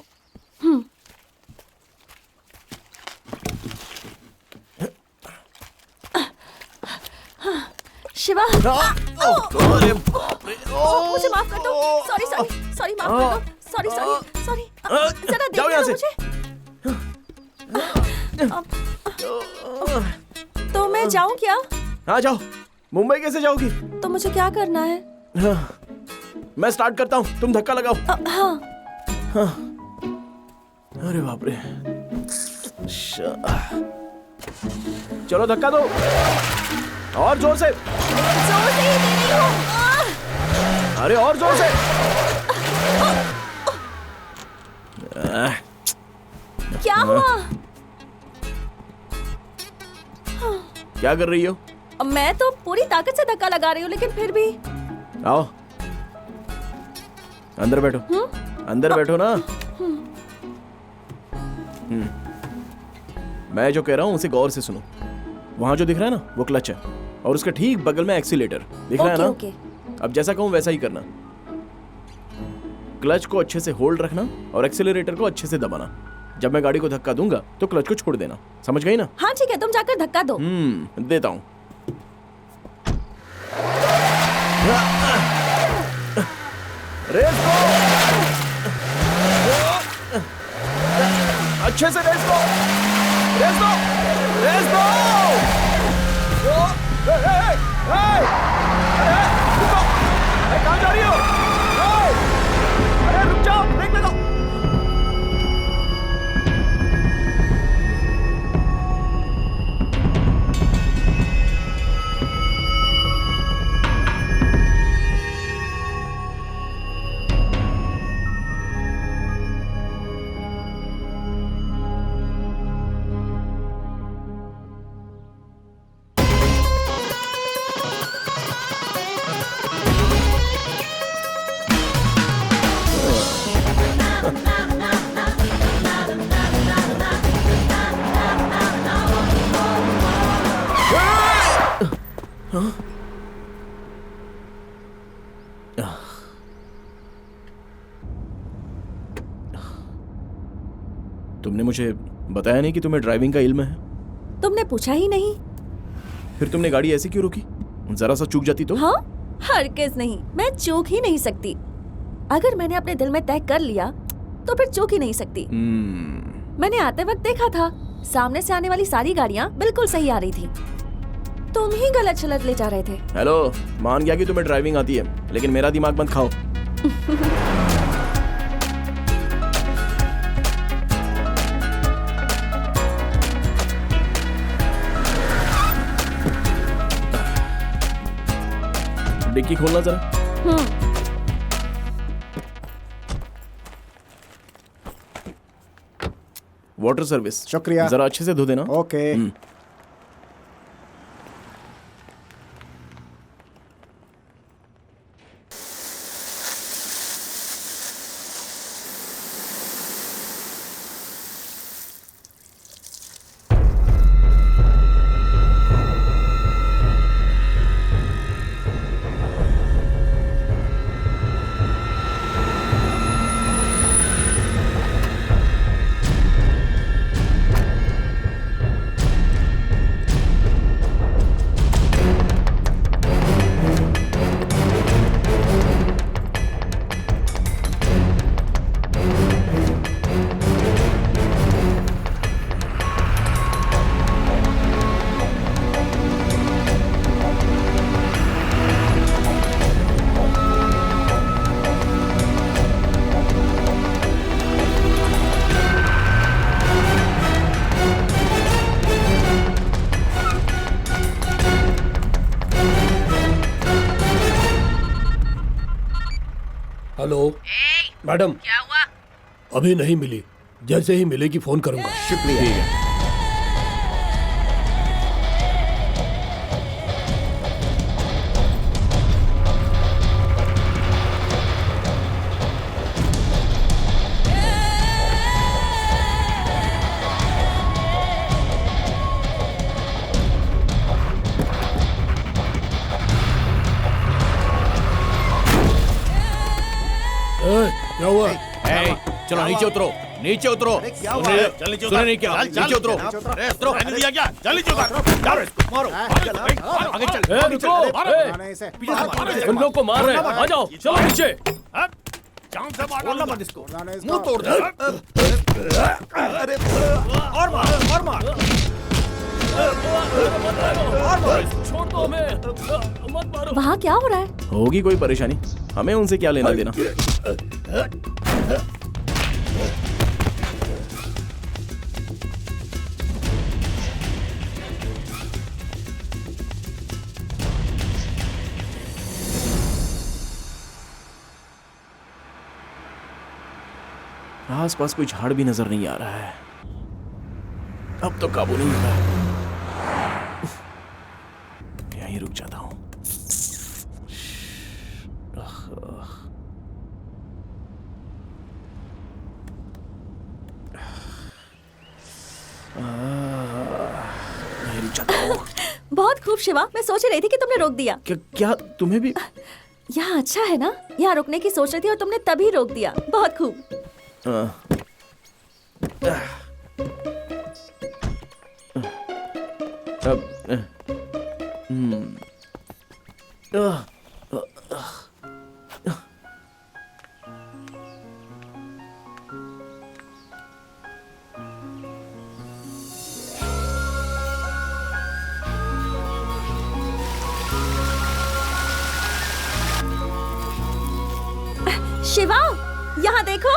शिवा। अरे मुझे माफ कर दो। सॉरी सॉरी सॉरी, माफ कर दो। Sorry sorry sorry. जरा जाओ यहाँ से। मुझे। तो मैं जाऊँ क्या? हाँ जाओ। मुंबई कैसे जाओगी? तो मुझे क्या करना है? हाँ, मैं स्टार्ट करता हूँ, तुम धक्का लगाओ। हाँ। हाँ। अरे बाप रे। चलो धक्का दो, और जोर से। जोर से ही दे रही हूँ। अरे और जोर से। क्या हुआ? क्या कर रही हो? मैं तो पूरी ताकत से धक्का लगा रही हूँ, लेकिन फिर भी। आओ अंदर बैठो। अंदर बैठो ना। मैं जो कह रहा हूँ उसे गौर से सुनो। वहां जो दिख रहा है ना, वो क्लच है, और उसके ठीक बगल में एक्सीलेटर दिख रहा है ना। ओके। अब जैसा कहूँ वैसा ही करना। क्लच को अच्छे से होल्ड रखना और एक्सीलरेटर को अच्छे से दबाना। जब मैं गाड़ी को धक्का दूंगा तो क्लच को छोड़ देना, समझ गई ना? हाँ ठीक है, तुम जाकर धक्का दो। देता हूँ। रेस को अच्छे से रेस को, रेस को, रेस को। कहाँ जा रही हो? अरे रुक जाओ, ब्रेक लगाओ। तुमने मुझे बताया नहीं कि तुम्हें ड्राइविंग का इल्म है। तुमने पूछा ही नहीं। फिर तुमने गाड़ी ऐसी क्यों रोकी? जरा सा चूक जाती तो? हाँ, हरगिज़ नहीं, मैं चूक ही नहीं सकती। अगर मैंने अपने दिल में तय कर लिया तो फिर चूक ही नहीं सकती। मैंने आते वक्त देखा था, सामने से आने वाली सारी गाड़ियाँ बिल्कुल सही आ रही थी, तुम ही गलत चलत ले जा रहे थे। हेलो, मान गया कि तुम्हें ड्राइविंग आती है, लेकिन मेरा दिमाग मत खाओ। डिक्की खोलना जरा। Water service. शुक्रिया। जरा अच्छे से धो देना। ओके। हेलो मैडम, क्या हुआ? अभी नहीं मिली, जैसे ही मिलेगी फोन करूंगा। शुक्रिया। ठीक है। क्या हुआ? चलो नीचे उतरो, नीचे उतरो। सुने नहीं क्या? नीचे उतरो। दिया क्या? चल नीचे उतर। मारो, आगे चल। रुको। उन लोग को मार रहे हैं, आ जाओ, चलो नीचे। जान से मारना मत इसको। मुंह तोड़ दे। और मार, और मार। छोड़ दो हमें, मत मारो। वहाँ क्या हो रहा है? होगी कोई परेशानी, हमें उनसे क्या लेना देना। आसपास कोई झाड़ भी नजर नहीं आ रहा है। अब तो काबू नहीं हो रहा। यहीं रुक जाता हूं। यहीं रुक जाता हूं। बहुत खूब शिवा, मैं सोच रही थी कि तुमने रोक दिया। क्या तुम्हें भी? यहाँ अच्छा है ना? यहाँ रुकने की सोच रही थी और तुमने तभी रोक दिया। बहुत खूब। शिवा, यहाँ देखो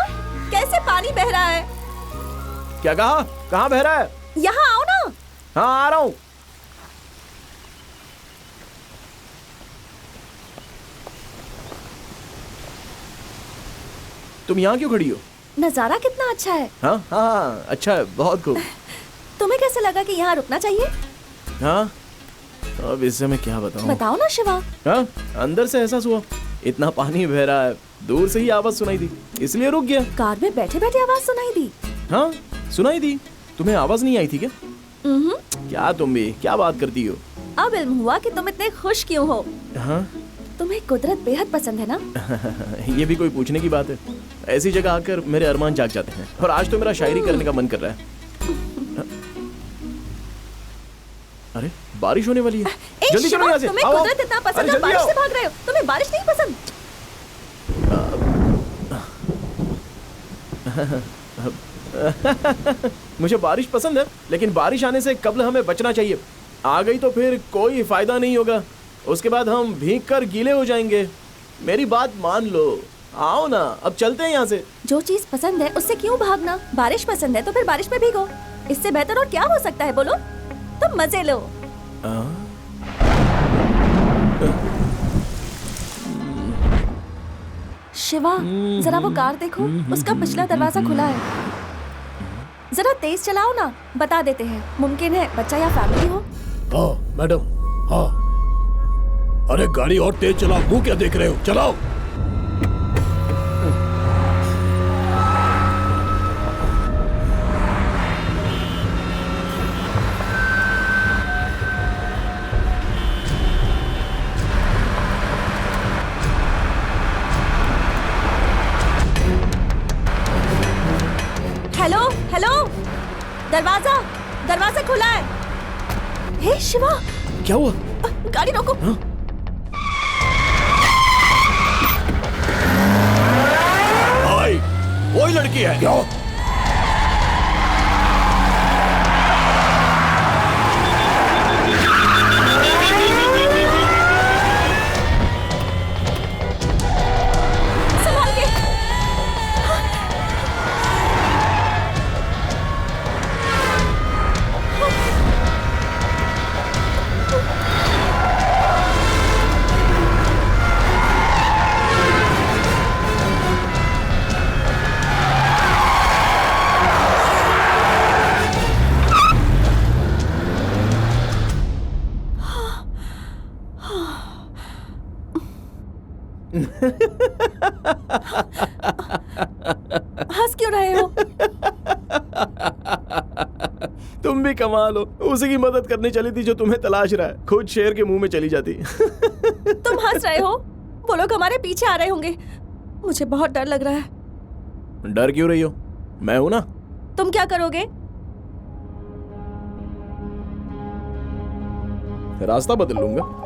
कैसे पानी बह रहा है। क्या कहा? कहाँ बह रहा है? यहाँ आओ ना। हाँ, आ रहा हूँ। तुम यहाँ क्यों खड़ी हो? नजारा कितना अच्छा है। हाँ हाँ, अच्छा है, बहुत खूब। तुम्हें कैसे लगा कि यहाँ रुकना चाहिए? हाँ, अब इससे मैं क्या बताऊँ? बताओ ना शिवा। हाँ, अंदर से एहसास हुआ इतना पानी बह रहा है, दूर से ही आवाज सुनाई दी, इसलिए रुक गया। कार में बैठे बैठे आवाज सुनाई दी? हाँ, सुनाई दी। तुम्हें आवाज नहीं आई थी क्या? क्या तुम भी क्या बात करती हो? अब इल्म हुआ कि तुम इतने खुश क्यों हो। हाँ? तुम्हें कुदरत बेहद पसंद है ना? ये भी कोई पूछने की बात है? ऐसी जगह आकर मेरे अरमान जाग जाते हैं, और आज तो मेरा शायरी करने का मन कर रहा है। अरे, बारिश होने वाली है। जल्दी चलो यहाँ से। तुम्हें कुदरत इतना पसंद है, बारिश से भाग रहे हो। तुम्हें बारिश नहीं पसंद? मुझे बारिश पसंद है, लेकिन बारिश आने से कब्ल हमें बचना चाहिए। आ गई तो फिर कोई फायदा नहीं होगा, उसके बाद हम भीग कर गीले हो जाएंगे। मेरी बात मान लो, आओ ना, अब चलते हैं यहाँ से। जो चीज पसंद है उससे क्यों भागना? बारिश पसंद है तो फिर बारिश में भीगो। इससे बेहतर और क्या हो सकता है, बोलो? तुम मजे लो। शिवा, जरा वो कार देखो, उसका पिछला दरवाजा खुला है। जरा तेज चलाओ ना, बता देते हैं, मुमकिन है बच्चा या फैमिली हो। हाँ मैडम, हाँ। अरे गाड़ी और तेज चलाओ, मुंह क्या देख रहे हो, चलाओ। हेलो हेलो, दरवाजा खुला है। हे शिवा, क्या हुआ? गाड़ी रोको। भाई, वही लड़की है क्या? संभाल के। हंस क्यों रहे हो? तुम भी कमाल हो, उसी की मदद करने चली थी जो तुम्हें तलाश रहा है, खुद शेर के मुंह में चली जाती। तुम हंस रहे हो? वो लोग हमारे पीछे आ रहे होंगे। मुझे बहुत डर लग रहा है। डर क्यों रही हो? मैं हूं ना। तुम क्या करोगे? रास्ता बदल लूंगा।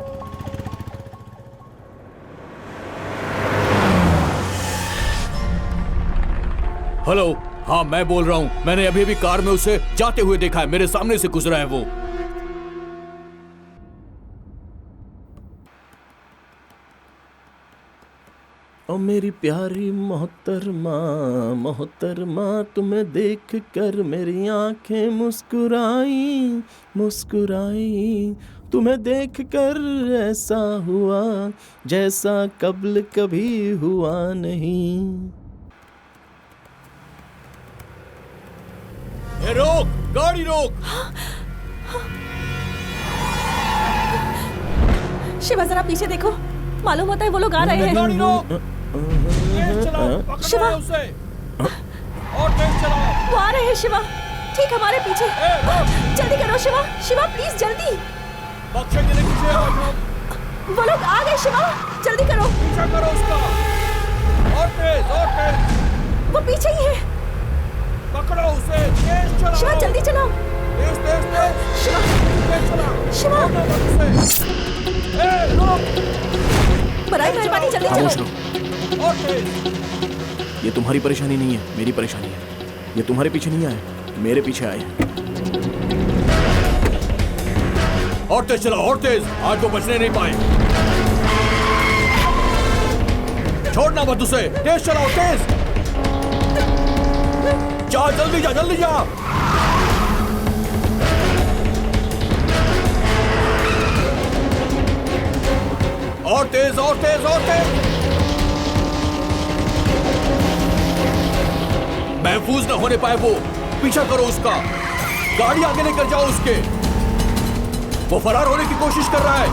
हेलो, हाँ मैं बोल रहा हूँ। मैंने अभी अभी कार में उसे जाते हुए देखा है, मेरे सामने से गुजरा है वो। ओ मेरी प्यारी मोहतरमा, मोहतरमा, तुम्हें देख कर मेरी आंखें मुस्कुराई, मुस्कुराई। तुम्हें देख कर ऐसा हुआ जैसा कब्ल कभी हुआ नहीं। ए, रोक, गाड़ी रोक। शिवा जरा पीछे देखो, मालूम होता है वो लोग आ रहे हैं। गाड़ी रोक, तेज चलाओ, पकड़ो शिवा, उसे, और तेज चलाओ। वो आ रहे हैं शिवा, ठीक हमारे पीछे। जल्दी करो शिवा, शिवा प्लीज जल्दी। बख्शेंगे नहीं तुझे आज हम। वो लोग आ गए शिवा, जल्दी करो। पीछा करो उसका, और तेज, और तेज। वो पीछे ही है। पकड़ो उसे। जल्दी चलाओ। शिवा, बराए मेहरबानी जल्दी खामोश चलो। रहो। ये तुम्हारी परेशानी नहीं है, मेरी परेशानी है। ये तुम्हारे पीछे नहीं आए, मेरे पीछे आए। और तेज चलाओ, और तेज। आज वो बचने नहीं पाए। छोड़ना मत उसे। तेज चलाओ, तेज। जा, जल्दी जा, जल्दी जा। और तेज, और तेज, और तेज। महफूज न होने पाए वो। पीछा करो उसका। गाड़ी आगे लेकर जाओ उसके। वो फरार होने की कोशिश कर रहा है।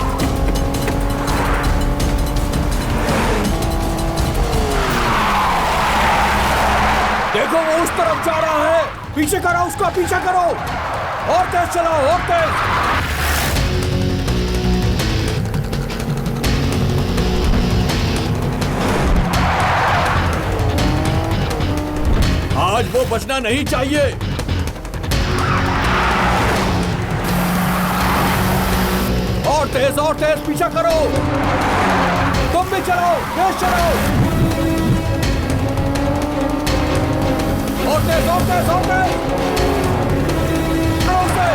देखो वो उस तरफ जा रहा है। पीछे करो उसका, पीछा करो। और तेज चलाओ, और तेज। आज वो बचना नहीं चाहिए। और तेज पीछा करो। तुम भी चलाओ, तेज चलाओ। और तेज, और तेज, और तेज। चलो उसे।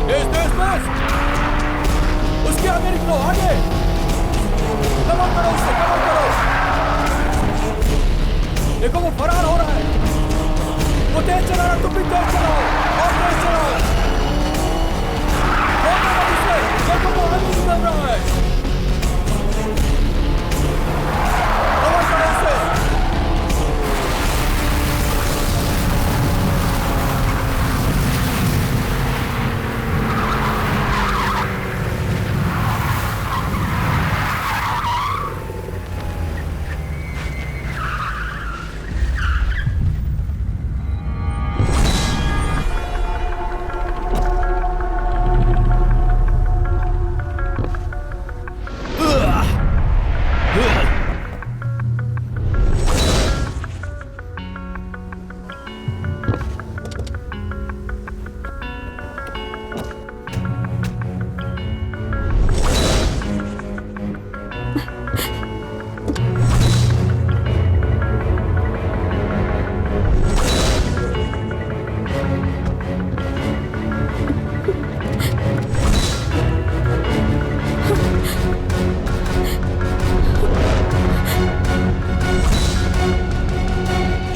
तेज, तेज, तेज। उसके आगे निकलो, आगे। कवर करो उससे, कवर करो। देखो वो फरार हो रहा है। वो तेज चला रहा, तुम भी तेज चलाओ। और तेज चलाओ। रोकना मत उसे। देखो वो आगे निकल रहा है। कवर करो उसे।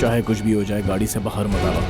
चाहे कुछ भी हो जाए, गाड़ी से बाहर मत आओ।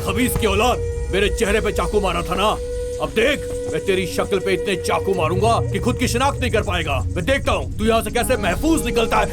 खबीस की औलाद, मेरे चेहरे पे चाकू मारा था ना। अब देख, मैं तेरी शक्ल पे इतने चाकू मारूंगा कि खुद की शिनाख्त नहीं कर पाएगा। मैं देखता हूँ तू यहाँ से कैसे महफूज निकलता है।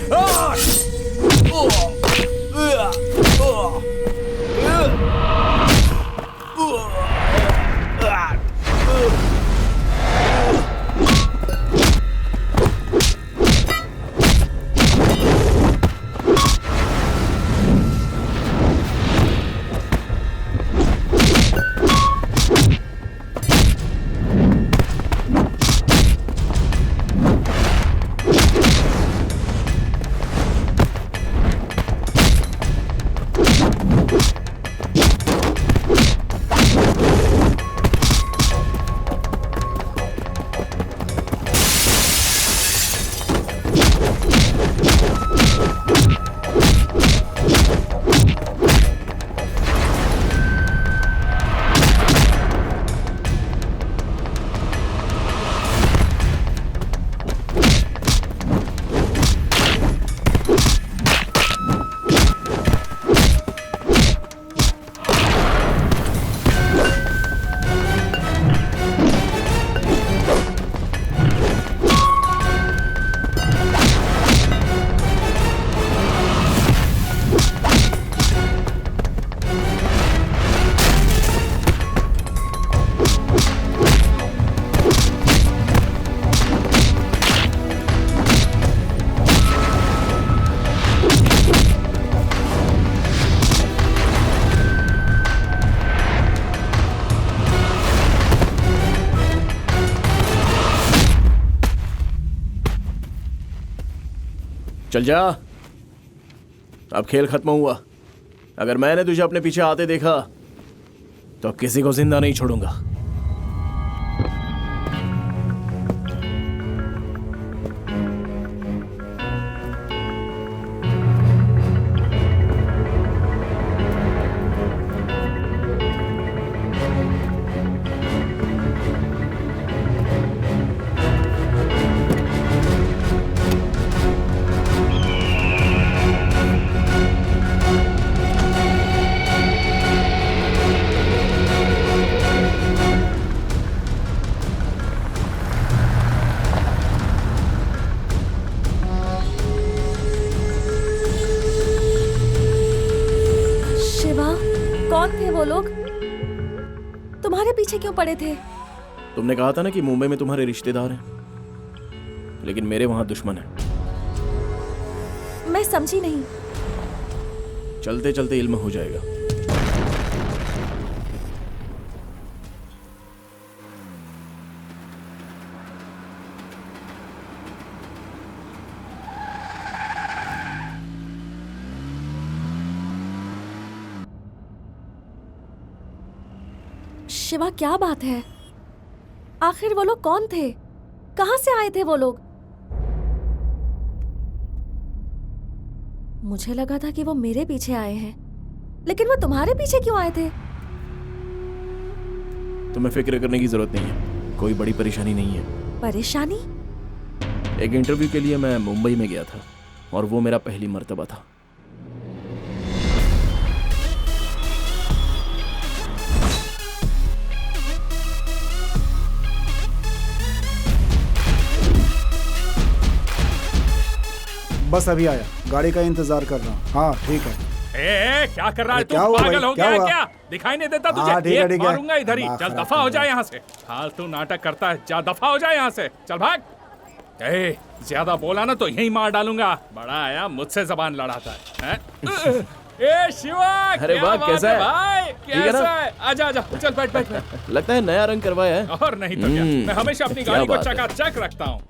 चल जा, अब खेल खत्म हुआ। अगर मैंने तुझे अपने पीछे आते देखा तो अब किसी को जिंदा नहीं छोड़ूंगा। कौन थे वो लोग? तुम्हारे पीछे क्यों पड़े थे? तुमने कहा था ना कि मुंबई में तुम्हारे रिश्तेदार हैं, लेकिन मेरे वहां दुश्मन है। मैं समझी नहीं। चलते चलते इल्म हो जाएगा। शिवा, क्या बात है? आखिर वो लोग कौन थे? कहां से आए थे वो लोग? मुझे लगा था कि वो मेरे पीछे आए हैं, लेकिन वो तुम्हारे पीछे क्यों आए थे? तुम्हें फिक्र करने की जरूरत नहीं है, कोई बड़ी परेशानी नहीं है। परेशानी? एक इंटरव्यू के लिए मैं मुंबई में गया था और वो मेरा पहली मर्तबा था। बस अभी आया, गाड़ी का इंतजार कर रहा हूँ। हाँ ठीक है। ए, क्या कर रहा है तू? क्या हुआ पागल भाई? हो क्या गया है हुआ? क्या? दिखाई नहीं देता तुझे? हाँ, ठीक है, ठीक है। मारूंगा इधर ही। दिमाग चल खराब दफा हो कर जाए दिया। यहाँ से। फालतू नाटक करता है, जा दफा हो जाए यहाँ से। चल भाग। ए, ज्यादा बोला ना तो यही मार डालूंगा। बड़ा आया मुझसे जबान लड़ाता है? ए शिवा, अरे वाह, कैसा है भाई? कैसा है? आजा आजा, चल बैठ बैठ। लगता है नया रंग करवाया है। और नहीं तो क्या, मैं हमेशा अपनी क्या गाड़ी को बात है। चकाचक रखता हूँ।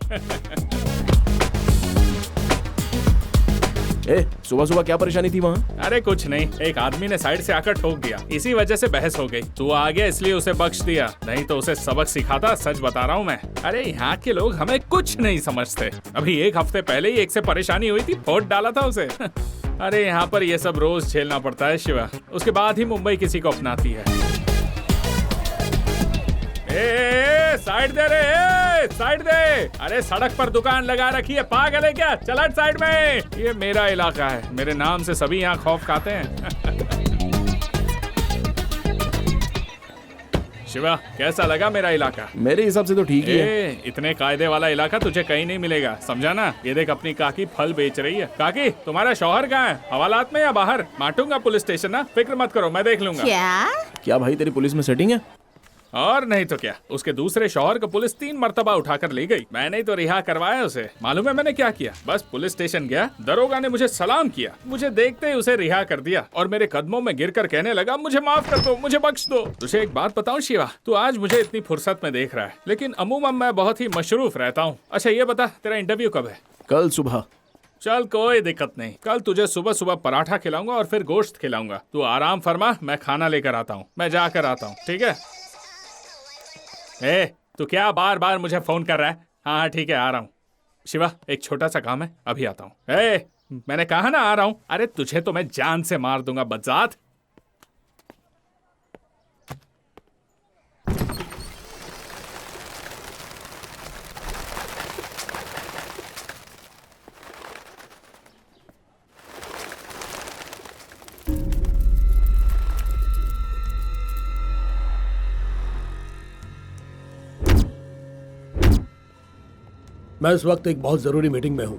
ए, सुबह सुबह क्या परेशानी थी वहाँ? अरे कुछ नहीं, एक आदमी ने साइड से आकर ठोक दिया, इसी वजह से बहस हो गई। तू आ गया इसलिए उसे बख्श दिया, नहीं तो उसे सबक सिखाता। सच बता रहा हूँ मैं। अरे यहाँ के लोग हमें कुछ नहीं समझते। अभी एक हफ्ते पहले ही एक से परेशानी हुई थी, फोड़ डाला था उसे। अरे यहाँ पर ये सब रोज झेलना पड़ता है शिवा, उसके बाद ही मुंबई किसी को अपनाती है। ए, साइड दे रे, साइड दे। अरे सड़क पर दुकान लगा रखी है, पागल है क्या? चल हट साइड में, ये मेरा इलाका है, मेरे नाम से सभी यहाँ खौफ खाते हैं। शिवा, कैसा लगा मेरा इलाका? मेरे हिसाब से तो ठीक ही है। इतने कायदे वाला इलाका तुझे कहीं नहीं मिलेगा, समझा ना? ये देख, अपनी काकी फल बेच रही है। काकी, तुम्हारा शौहर कहाँ है? हवालात में या बाहर? माटूंगा पुलिस स्टेशन ना, फिक्र मत करो, मैं देख लूंगा। क्या भाई, तेरी पुलिस में सेटिंग है? और नहीं तो क्या, उसके दूसरे शौहर को पुलिस 3 मर्तबा उठाकर ले गई। मैंने तो रिहा करवाया उसे। मालूम है मैंने क्या किया? बस पुलिस स्टेशन गया, दरोगा ने मुझे सलाम किया, मुझे देखते ही उसे रिहा कर दिया और मेरे कदमों में गिरकर कहने लगा, मुझे माफ कर दो, मुझे बख्श दो। तुझे एक बात बताऊं शिवा, तू आज मुझे इतनी फुर्सत में देख रहा है, लेकिन अमूमन मैं बहुत ही मशरूफ रहता हूँ। अच्छा ये बता, तेरा इंटरव्यू कब है? कल सुबह। चल कोई दिक्कत नहीं, कल तुझे सुबह सुबह पराठा खिलाऊंगा और फिर गोश्त खिलाऊंगा। तू आराम फरमा, मैं खाना लेकर आता हूँ, मैं जाकर आता हूँ, ठीक है? ए, तू क्या बार बार मुझे फोन कर रहा है? हाँ ठीक है, आ रहा हूँ। शिवा, एक छोटा सा काम है, अभी आता हूँ। ए, मैंने कहा ना आ रहा हूँ। अरे तुझे तो मैं जान से मार दूंगा बदजात। मैं इस वक्त एक बहुत जरूरी मीटिंग में हूँ,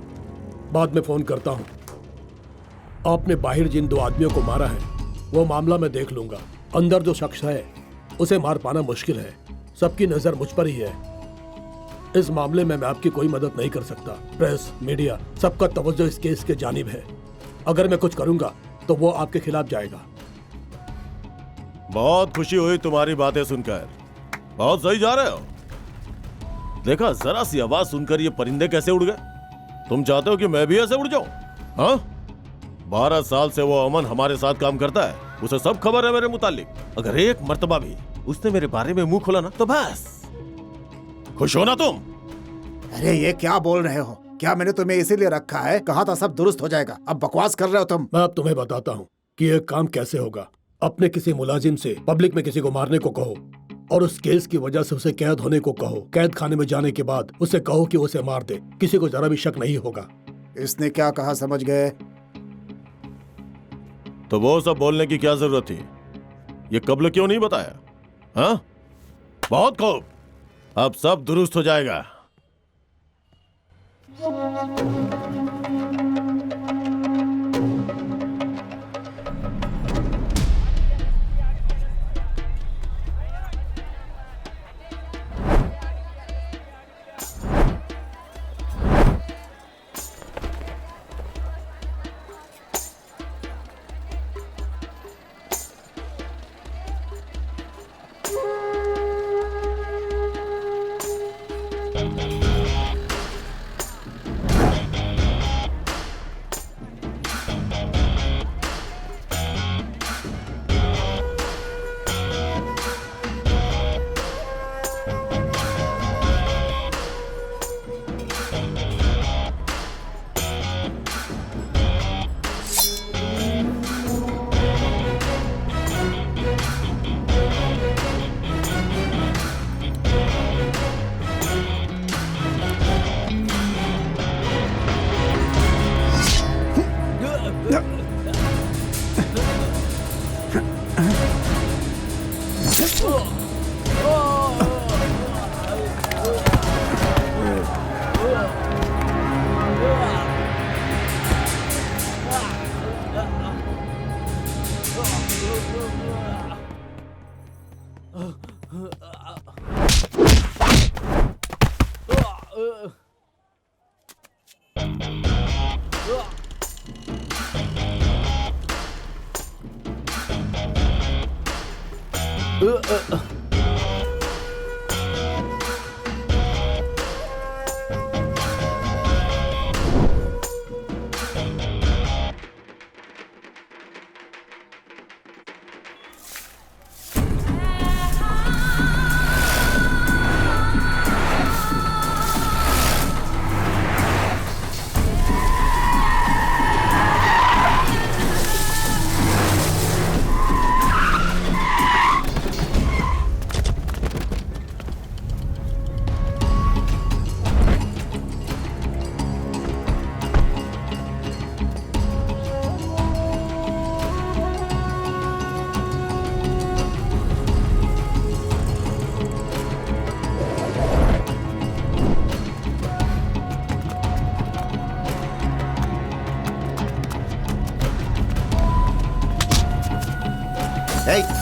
बाद में फोन करता हूँ। आपने बाहर जिन 2 आदमियों को मारा है वो मामला मैं देख लूंगा। अंदर जो शख्स है उसे मार पाना मुश्किल है, सबकी नजर मुझ पर ही है। इस मामले में मैं आपकी कोई मदद नहीं कर सकता। प्रेस, मीडिया, सबका तवज्जो इस केस के जानिब है। अगर मैं कुछ करूंगा तो वो आपके खिलाफ जाएगा। बहुत खुशी हुई तुम्हारी बातें सुनकर, बहुत सही जा रहे हो। देखा, जरा सी आवाज सुनकर ये परिंदे कैसे उड़ गए। तुम चाहते हो कि मैं भी ऐसे उड़ जाऊं? हाँ, 12 साल से वो अमन हमारे साथ काम करता है, उसे सब खबर है मेरे मुतालिक। अगर एक मर्तबा भी उसने मेरे बारे में मुंह खोला ना तो बस। खुश हो ना तुम? अरे ये क्या बोल रहे हो? क्या मैंने तुम्हें इसीलिए रखा है? कहा था सब दुरुस्त हो जाएगा, अब बकवास कर रहे हो तुम। मैं अब तुम्हें बताता हूँ कि ये काम कैसे होगा। अपने किसी मुलाजिम से पब्लिक में किसी को मारने को कहो और उस केस की वजह से उसे कैद होने को कहो। कैद खाने में जाने के बाद उसे कहो कि उसे मार दे, किसी को जरा भी शक नहीं होगा। इसने क्या कहा समझ गए? तो वो सब बोलने की क्या जरूरत थी? ये कब्ल क्यों नहीं बताया? हाँ, बहुत खूब, अब सब दुरुस्त हो जाएगा।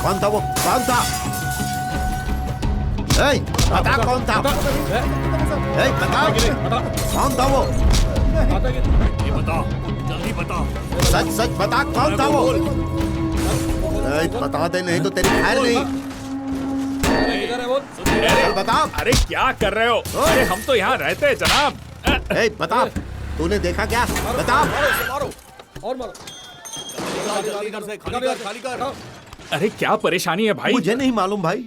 कौन था वो? कौन था? बता कौन था? बता कौन था वो? ये बता, जल्दी बता। सच सच बता कौन था वो? बता दे, नहीं तो तेरी खैर नहीं। चल बता। अरे क्या कर रहे हो? अरे हम तो यहाँ रहते हैं जनाब। बता, तूने देखा क्या? बता। और मारो। खाली कर। अरे क्या परेशानी है भाई? मुझे नहीं मालूम भाई।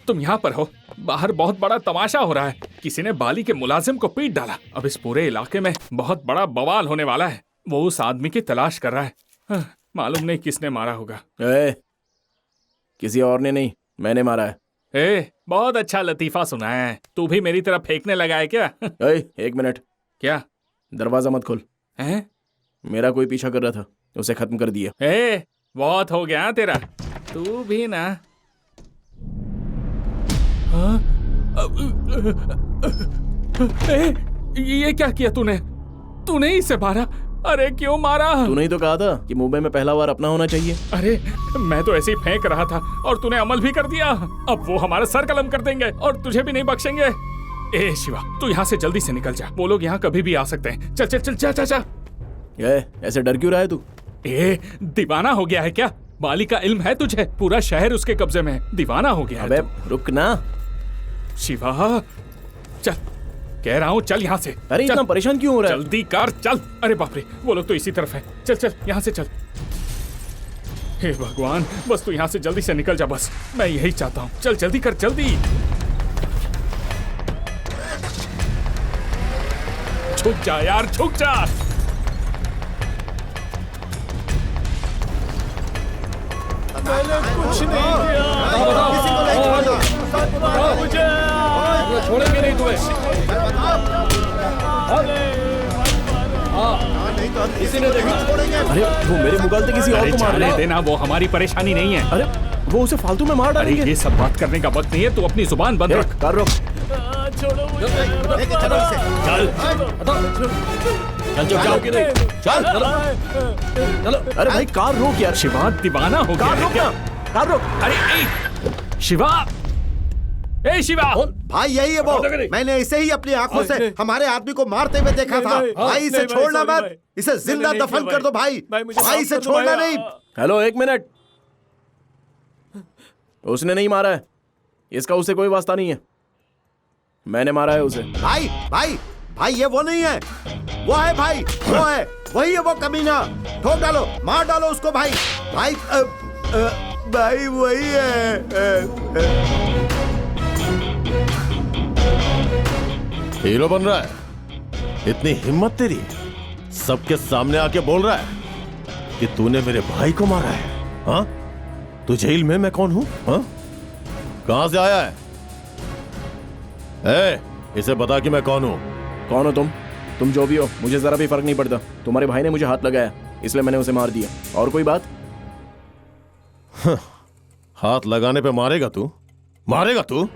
तुम यहाँ पर हो, बाहर बहुत बड़ा तमाशा हो रहा है। किसी ने बाली के मुलाजिम को पीट डाला। अब इस पूरे इलाके में बहुत बड़ा बवाल होने वाला है। वो उस आदमी की तलाश कर रहा है। मालूम नहीं किसने मारा होगा। किसी और ने नहीं, मैंने मारा है। बहुत अच्छा लतीफा सुनाया है। तू भी मेरी तरफ फेंकने लगा है क्या? एक मिनट। क्या? दरवाजा मत खोल। मेरा कोई पीछा कर रहा था, उसे खत्म कर दिया। बहुत हो गया तेरा। तू भी ना। ये क्या किया तूने? तूने इसे मारा? अरे क्यों मारा? तूने ही तो कहा था कि मुंबई में पहला बार अपना होना चाहिए। अरे मैं तो ऐसे ही फेंक रहा था और तूने अमल भी कर दिया। अब वो हमारा सर कलम कर देंगे और तुझे भी नहीं बख्शेंगे। शिवा, तू यहाँ से जल्दी से निकल जा। वो लोग यहाँ कभी भी आ सकते हैं। चल चल चल जा जा जा। ऐसे डर क्यों रहा है तू? दीवाना हो गया है क्या? बाली का इल्म है तुझे? पूरा शहर उसके कब्जे में है। दीवाना हो गया है। रुक ना शिवा। चल कह रहा हूँ चल यहाँ से। अरे इतना परेशान क्यों हो रहा है? जल्दी कर चल। अरे बाप रे, वो लोग तो इसी तरफ है। चल चल यहाँ से चल। हे भगवान, बस तू यहाँ से जल्दी से निकल जा, बस मैं यही चाहता हूँ। चल जल्दी कर, जल्दी। झुक जा यार, झुक जा। मैंने कुछ नहीं किया। मुझे छोड़ेंगे नहीं तुम्हें। किसी ने देखा? अरे वो मेरे मुकालते किसी और को मार रहा है। देना, वो हमारी परेशानी नहीं है। अरे वो उसे फालतू में मार डालेंगे। अरे ये सब बात करने का वक्त नहीं है, तू अपनी जुबान बंद रख। कर रोक। छोड़ो मुझे। चल जाओ कि नहीं? चल चलो। अरे भाई कार रोक यार। शिवा दीवाना हो गया है क्या? कार रोक। अरे ए, शिवा, ए शिवा। भाई यही है वो। मैंने इसे ही अपनी आंखों से हमारे आदमी को मारते हुए देखा था। भाई इसे छोड़ना मत, इसे जिंदा दफन कर दो भाई। भाई इसे छोड़ना नहीं। हेलो, एक मिनट। उसने नहीं मारा है, इसका उसे कोई वास्ता नहीं है। मैंने मारा है उसे। भाई भाई भाई ये वो नहीं है, वो है भाई, वो है, वही है वो कमीना। ठोक डालो, मार डालो उसको भाई। भाई भाई वही है। हीरो बन रहा है? इतनी हिम्मत तेरी, सबके सामने आके बोल रहा है कि तूने मेरे भाई को मारा है? हाँ, तू जेल में, मैं कौन हूं? हाँ, कहां से आया है? इसे बता कि मैं कौन हूं। कौन हो तुम? तुम जो भी हो, मुझे जरा भी फर्क नहीं पड़ता। तुम्हारे भाई ने मुझे हाथ लगाया, इसलिए मैंने उसे मार दिया। और कोई बात? हाथ लगाने पे मारेगा तू? मारेगा तू?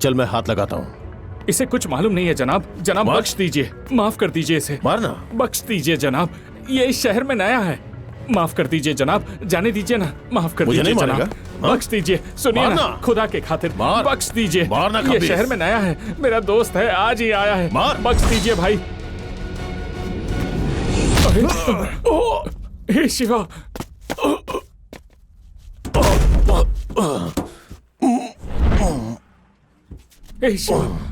चल मैं हाथ लगाता हूं। इसे कुछ मालूम नहीं है जनाब। जनाब बख्श दीजिए, माफ कर दीजिए इसे। मारना? बख्श दीजिए जनाब, ये इस शहर में नया है। माफ कर दीजिए जनाब, जाने दीजिए ना। माफ कर दीजिए जनाब, बख्श दीजिए। सुनिए ना, खुदा के खातिर बख्श दीजिए। ये शहर में नया है, मेरा दोस्त है, आज ही आया है। बख्श दीजिए भाई। हे शिवा। हे शिवा।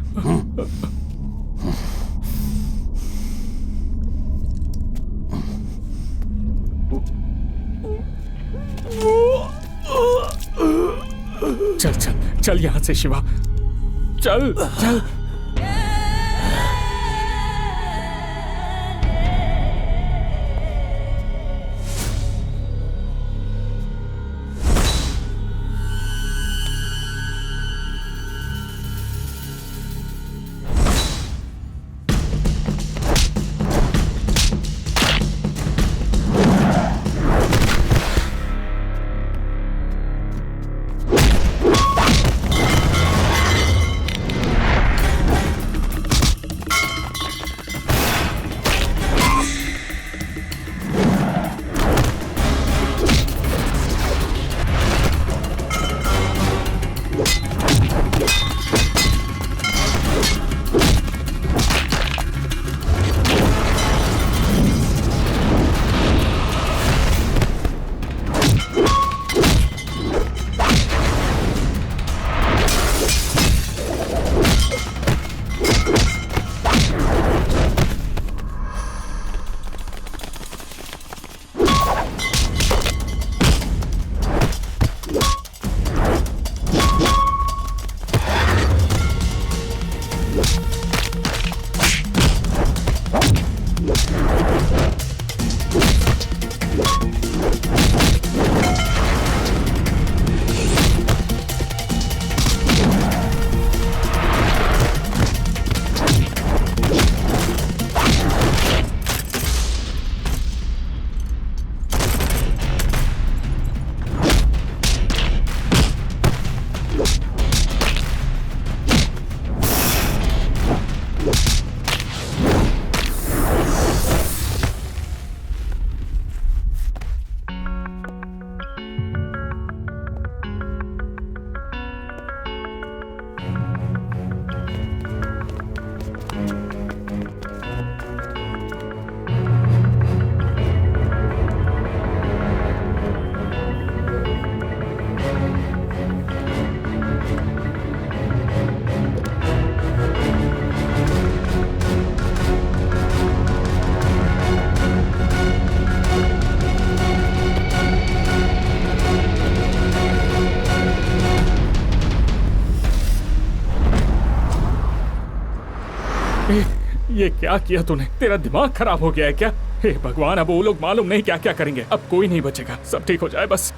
चल चल चल यहां से शिवा, चल चल। ये क्या किया तूने? तेरा दिमाग खराब हो गया है क्या? हे भगवान, अब वो लोग मालूम नहीं क्या क्या करेंगे। अब कोई नहीं बचेगा, सब ठीक हो जाए बस।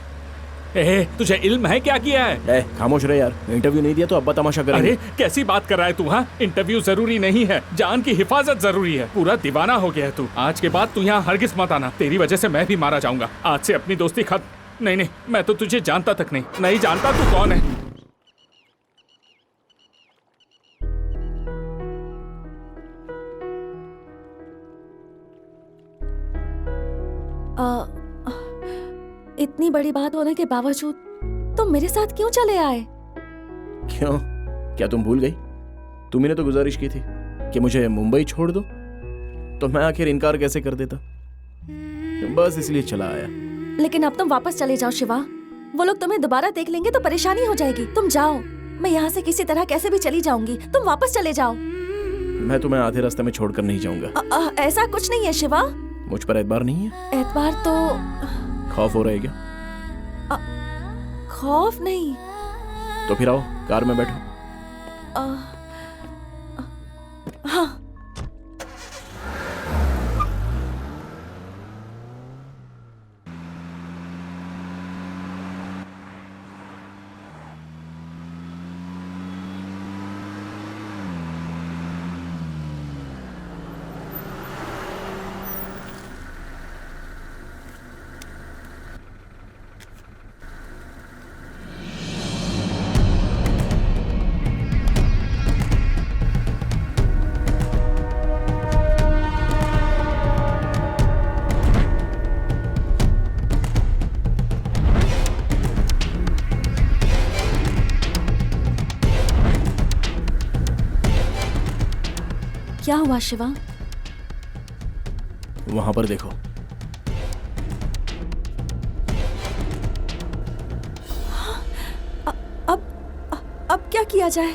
तुझे इल्म है क्या किया है? खामोश रहे यार, इंटरव्यू नहीं दिया तो अब्बा तमाशा करेंगे। अरे कैसी बात कर रहा है तू? हाँ, इंटरव्यू जरूरी नहीं है, जान की हिफाजत जरूरी है। पूरा दीवाना हो गया है तू। आज के बाद तू यहाँ हरगिज मत आना, तेरी वजह से मैं भी मारा जाऊंगा। आज से अपनी दोस्ती खत्म। नहीं, मैं तो तुझे जानता तक नहीं जानता तू कौन है। इतनी बड़ी बात होने के बावजूद तुम मेरे साथ क्यों चले आए? क्यों? क्या तुम भूल गई? तुम्ही ने तो गुजारिश की थी कि मुझे मुंबई छोड़ दो, तो मैं आखिर इनकार कैसे कर देता? बस इसलिए चला आया। लेकिन अब तुम वापस चले जाओ शिवा, वो लोग तुम्हें दोबारा देख लेंगे तो परेशानी हो जाएगी। तुम जाओ, मैं यहाँ से किसी तरह कैसे भी चली जाऊंगी। तुम वापस चले जाओ। मैं तुम्हें आधे रास्ते में छोड़कर नहीं जाऊंगा। ऐसा कुछ नहीं है शिवा। मुझ पर एतबार नहीं है? एतबार तो खौफ हो रहा है क्या? खौफ नहीं। तो फिर आओ, कार में बैठो। हाँ। क्या हुआ शिवा? वहां पर देखो। अब क्या किया जाए?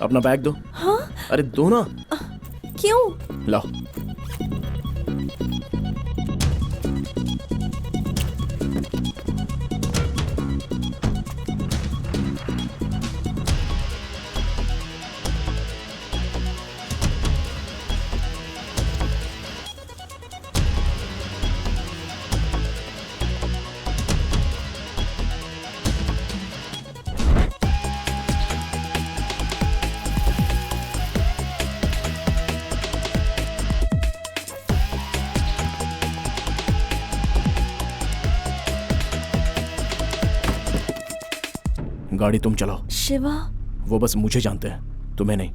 अपना बैग दो। हाँ? अरे दो ना। क्यों? लाओ। गाड़ी तुम चलाओ। शिवा, वो बस मुझे जानते हैं, तुम्हें नहीं।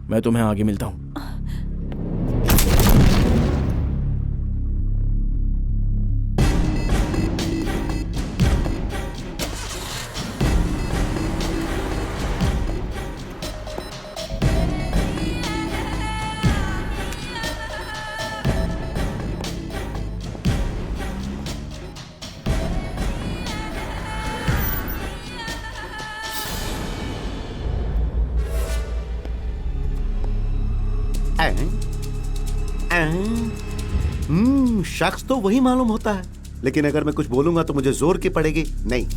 मैं तुम्हें आगे मिलता हूँ। शख्स तो वही मालूम होता है, लेकिन अगर मैं कुछ बोलूंगा तो मुझे जोर की पड़ेगी। नहीं।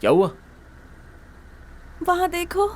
क्या हुआ? वहां देखो।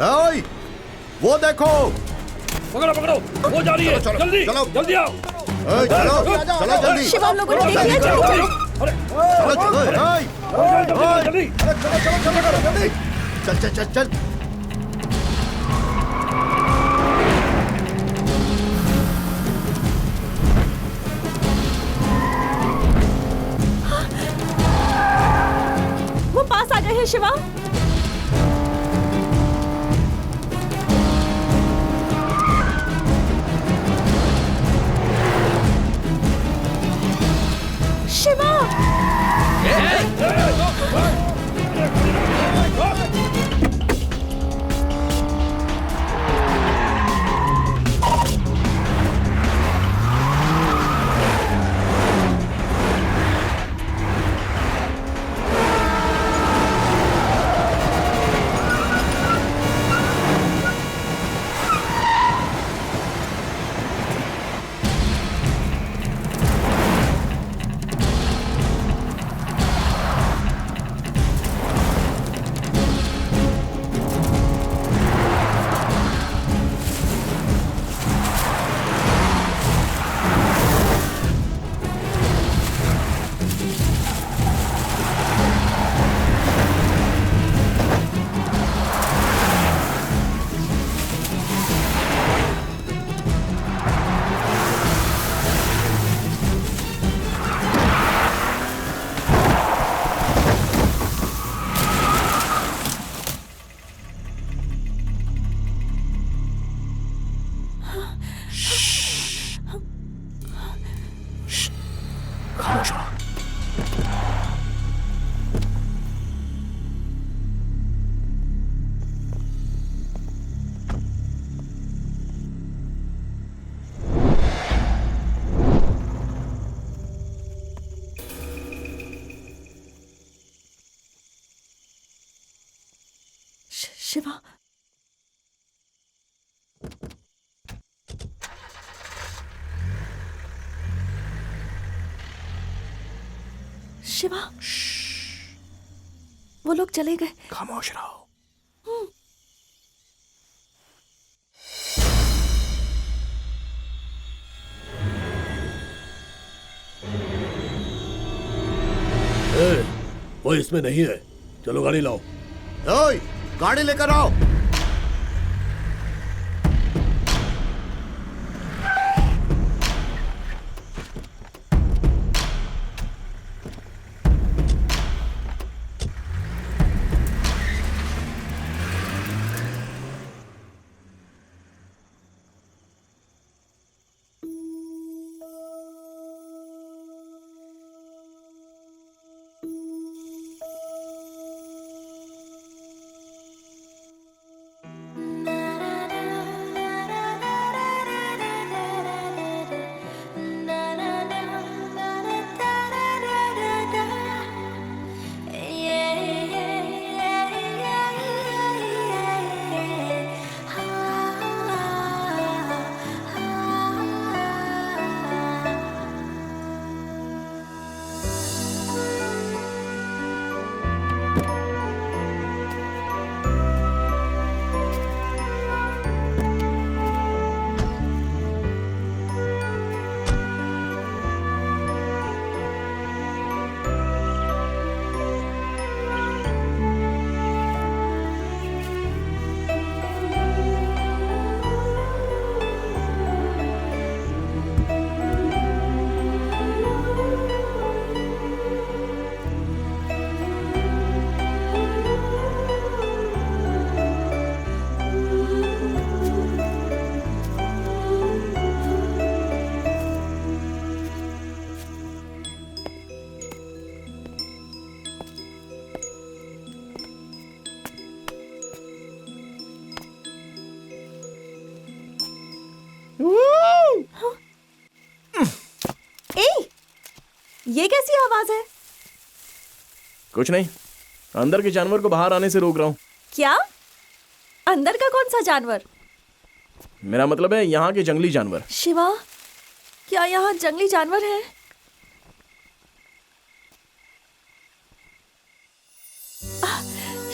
ओए, वो देखो। पकड़ो पकड़ो, वो जा रही है। चलो, जल्दी चलो। जल्दी आओ। ओए, चलो चलो जल्दी। शिवा, हम लोगों ने देख लिया, चलो चलो। चलो चलो, ओए, जल्दी जल्दी। चल चल चल चल। वो पास आ गए हैं शिवा। शिवा, शिवा, शिवा, वो लोग चले गए। खामोश रहो। वो इसमें नहीं है, चलो गाड़ी लाओ। ओए, गाड़ी लेकर आओ। ये कैसी आवाज है? कुछ नहीं, अंदर के जानवर को बाहर आने से रोक रहा हूँ। क्या? अंदर का कौन सा जानवर? मेरा मतलब है यहाँ के जंगली जानवर। शिवा, क्या यहाँ जंगली जानवर है?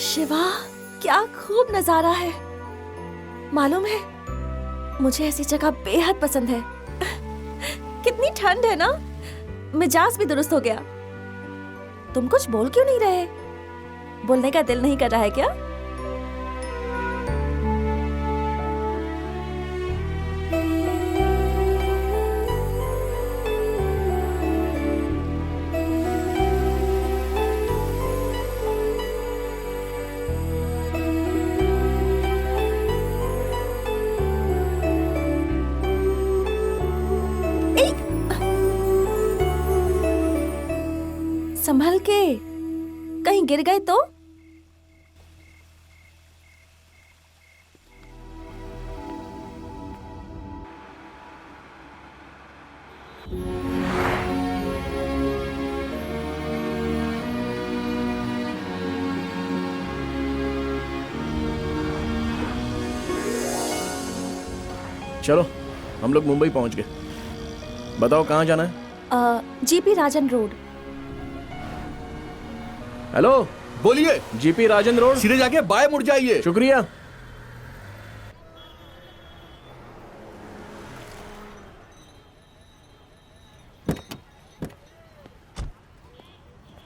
शिवा, क्या खूब नजारा है। मालूम है, मुझे ऐसी जगह बेहद पसंद है। कितनी ठंड है ना, मिजाज भी दुरुस्त हो गया। तुम कुछ बोल क्यों नहीं रहे? बोलने का दिल नहीं कर रहा है क्या? संभल के, कहीं गिर गए तो? चलो हम लोग मुंबई पहुंच गए। बताओ कहाँ जाना है? जीपी राजन रोड। हेलो, बोलिए। जीपी राजन रोड। सीधे जाके बाएं मुड़ जाइए। शुक्रिया।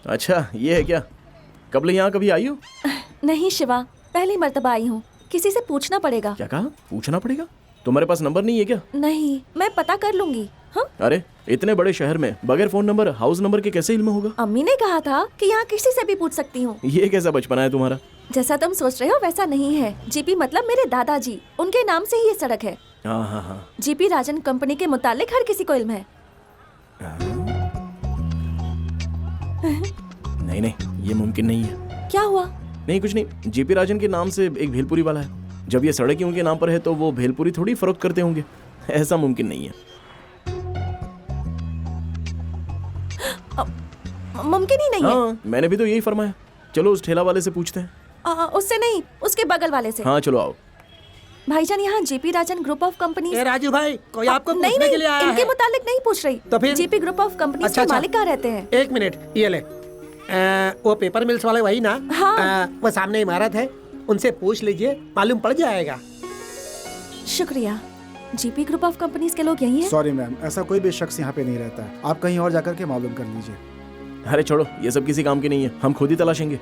अच्छा ये है क्या? कब ले यहाँ कभी आई हो? नहीं शिवा, पहली मर्तबा आई हूँ। किसी से पूछना पड़ेगा। क्या कहा? पूछना पड़ेगा? तुम्हारे पास नंबर नहीं है क्या? नहीं, मैं पता कर लूंगी। हाँ? अरे इतने बड़े शहर में बगैर फोन नंबर, हाउस नंबर के कैसे इल्म होगा? अम्मी ने कहा था कि यहाँ किसी से भी पूछ सकती हूँ। ये कैसा बचपना है तुम्हारा? जैसा तुम सोच रहे हो वैसा नहीं है। जीपी मतलब मेरे दादाजी, उनके नाम से ही ये सड़क है। हाँ हाँ हाँ। जीपी राजन कंपनी के मुतालिक हर किसी को इल्म है। नहीं नहीं, ये मुमकिन नहीं है। क्या हुआ? नहीं कुछ नहीं। जीपी राजन के नाम से एक भेलपुरी वाला है। जब ये सड़क ही उनके नाम पर है तो वो भेलपुरी थोड़ी फरोख्त करते होंगे। ऐसा मुमकिन नहीं है। मुमकिन ही नहीं हाँ, मैंने भी तो यही फरमाया। चलो उस ठेला वाले से पूछते हैं। उससे नहीं, उसके बगल वाले से। हाँ चलो आओ। भाईजान, यहाँ GP Rajan group of company. Raju भाई, कोई आपको नहीं, पूछने के लिए आया इनके है? मुतालिक नहीं पूछ रही। तो फिर? जीपी ग्रुप ऑफ कंपनी अच्छा, के मालिक कहाँ रहते हैं? एक मिनट, ये ले। वो पेपर मिल्स वाले वही ना? हाँ। वो सामने इमारत है, उनसे पूछ लीजिए, मालूम पड़ जाएगा। शुक्रिया। जीपी ग्रुप ऑफ कंपनीज के लोग यही हैं? सॉरी मैम, ऐसा कोई भी शख्स यहाँ पे नहीं रहता है। आप कहीं और जाकर के मालूम कर लीजिए। अरे छोड़ो, ये सब किसी काम की नहीं है। हम खुद ही तलाशेंगे।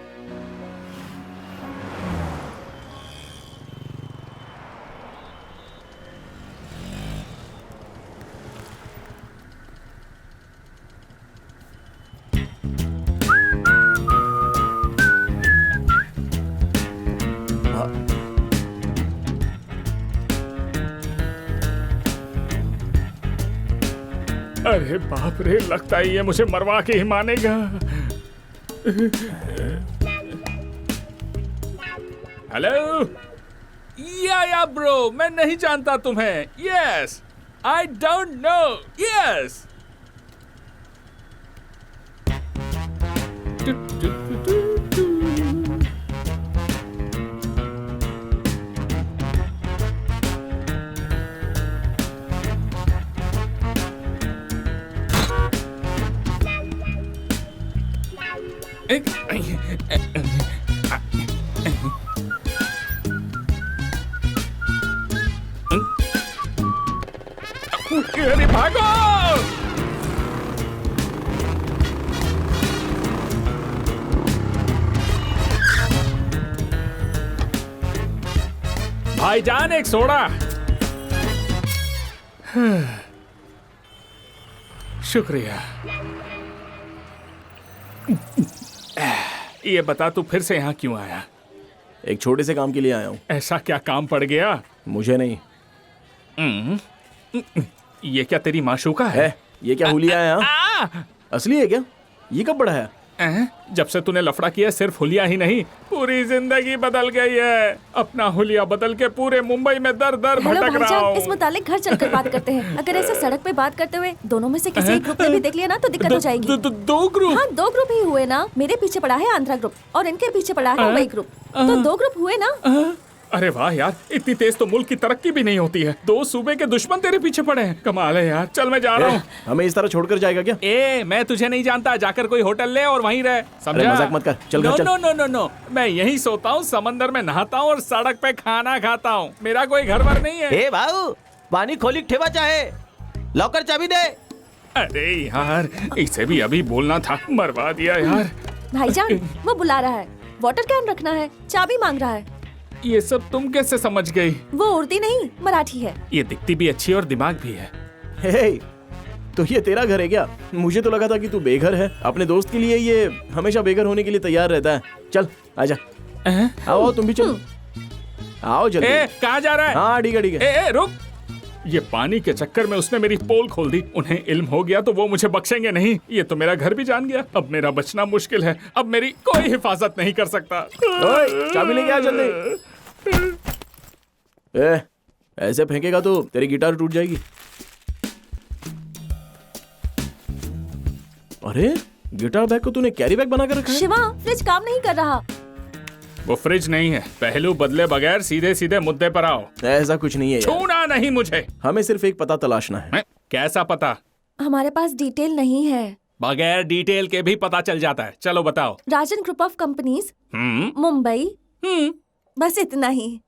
अरे बाप रे, लगता है ये मुझे मरवा के ही मानेगा। हेलो या ब्रो, मैं नहीं जानता तुम्हें। Yes, I don't know. Yes अरे भागो! भाईजान, एक सोडा। शुक्रिया। ये बता, तू फिर से यहाँ क्यों आया? एक छोटे से काम के लिए आया हूँ। ऐसा क्या काम पड़ गया? मुझे नहीं। ये क्या तेरी माशूका है? ये क्या हुलिया है? यहाँ असली है क्या? ये कब बढ़ा है? जब से तूने लफड़ा किया, सिर्फ हुलिया ही नहीं, पूरी जिंदगी बदल गई है। अपना हुलिया बदल के पूरे मुंबई में दर दर भटक रहा हूँ। इस मुतालिक घर चलकर बात करते हैं। अगर ऐसे सड़क पे बात करते हुए दोनों में से किसी एक ग्रुप ने भी देख लिया ना तो दिक्कत हो जाएगी। दो ग्रुप? हाँ, 2 ग्रुप ही हुए ना। मेरे पीछे पड़ा है आंध्रा ग्रुप और इनके पीछे पड़ा है मुंबई ग्रुप। तो 2 ग्रुप हुए ना। अरे वाह यार, इतनी तेज तो मुल्क की तरक्की भी नहीं होती है। 2 सूबे के दुश्मन तेरे पीछे पड़े हैं। कमाल है यार। चल मैं जा रहा हूँ। हमें इस तरह छोड़कर जाएगा क्या? मैं तुझे नहीं जानता, जाकर कोई होटल ले और वहीं रह, समझा? मजाक मत कर, चल घर चल। नो नो नो नो, मैं यहीं सोता हूँ, समंदर में नहाता हूँ और सड़क पे खाना खाता हूँ। मेरा कोई घर वर नहीं है। भाऊ, पानी खोली ठेवा चाहे, लॉकर चाबी दे। अरे यार, इसे भी अभी बोलना था, मरवा दिया यार। भाईजान, वो बुला रहा है, वाटर कैन रखना है, चाबी मांग रहा है। ये सब तुम कैसे समझ गई? वो उर्दी नहीं, मराठी है। ये दिखती भी अच्छी और दिमाग भी है। हे, तो ये तेरा घर है क्या? मुझे तो लगा था कि तू बेघर है। अपने दोस्त के लिए ये हमेशा बेघर होने के लिए तैयार रहता है। चल आजा, आओ तुम भी चलो, आओ जल्दी। कहाँ जा रहा है? हाँ ठीक है ठीक है। रुक, ये पानी के चक्कर में उसने मेरी पोल खोल दी। उन्हें इल्म हो गया तो वो मुझे बख्शेंगे नहीं। ये तो मेरा घर भी जान गया। अब मेरा बचना मुश्किल है। अब मेरी कोई हिफाजत नहीं कर सकता। चाबी लेके आ जल्दी। ऐसे फेंकेगा तो तेरी गिटार टूट जाएगी। अरे गिटार बैग को तूने कैरी बैग बनाकर रखा है? शिवा, फ्रिज काम नहीं कर रहा। वो फ्रिज नहीं है, पहलू बदले बगैर सीधे सीधे मुद्दे पर आओ। ऐसा कुछ नहीं है यार। छूना नहीं मुझे। हमें सिर्फ एक पता तलाशना है। कैसा पता? हमारे पास डिटेल नहीं है। बगैर डिटेल के भी पता चल जाता है। चलो बताओ। राजन ग्रुप ऑफ कंपनीज, मुंबई। बस इतना ही।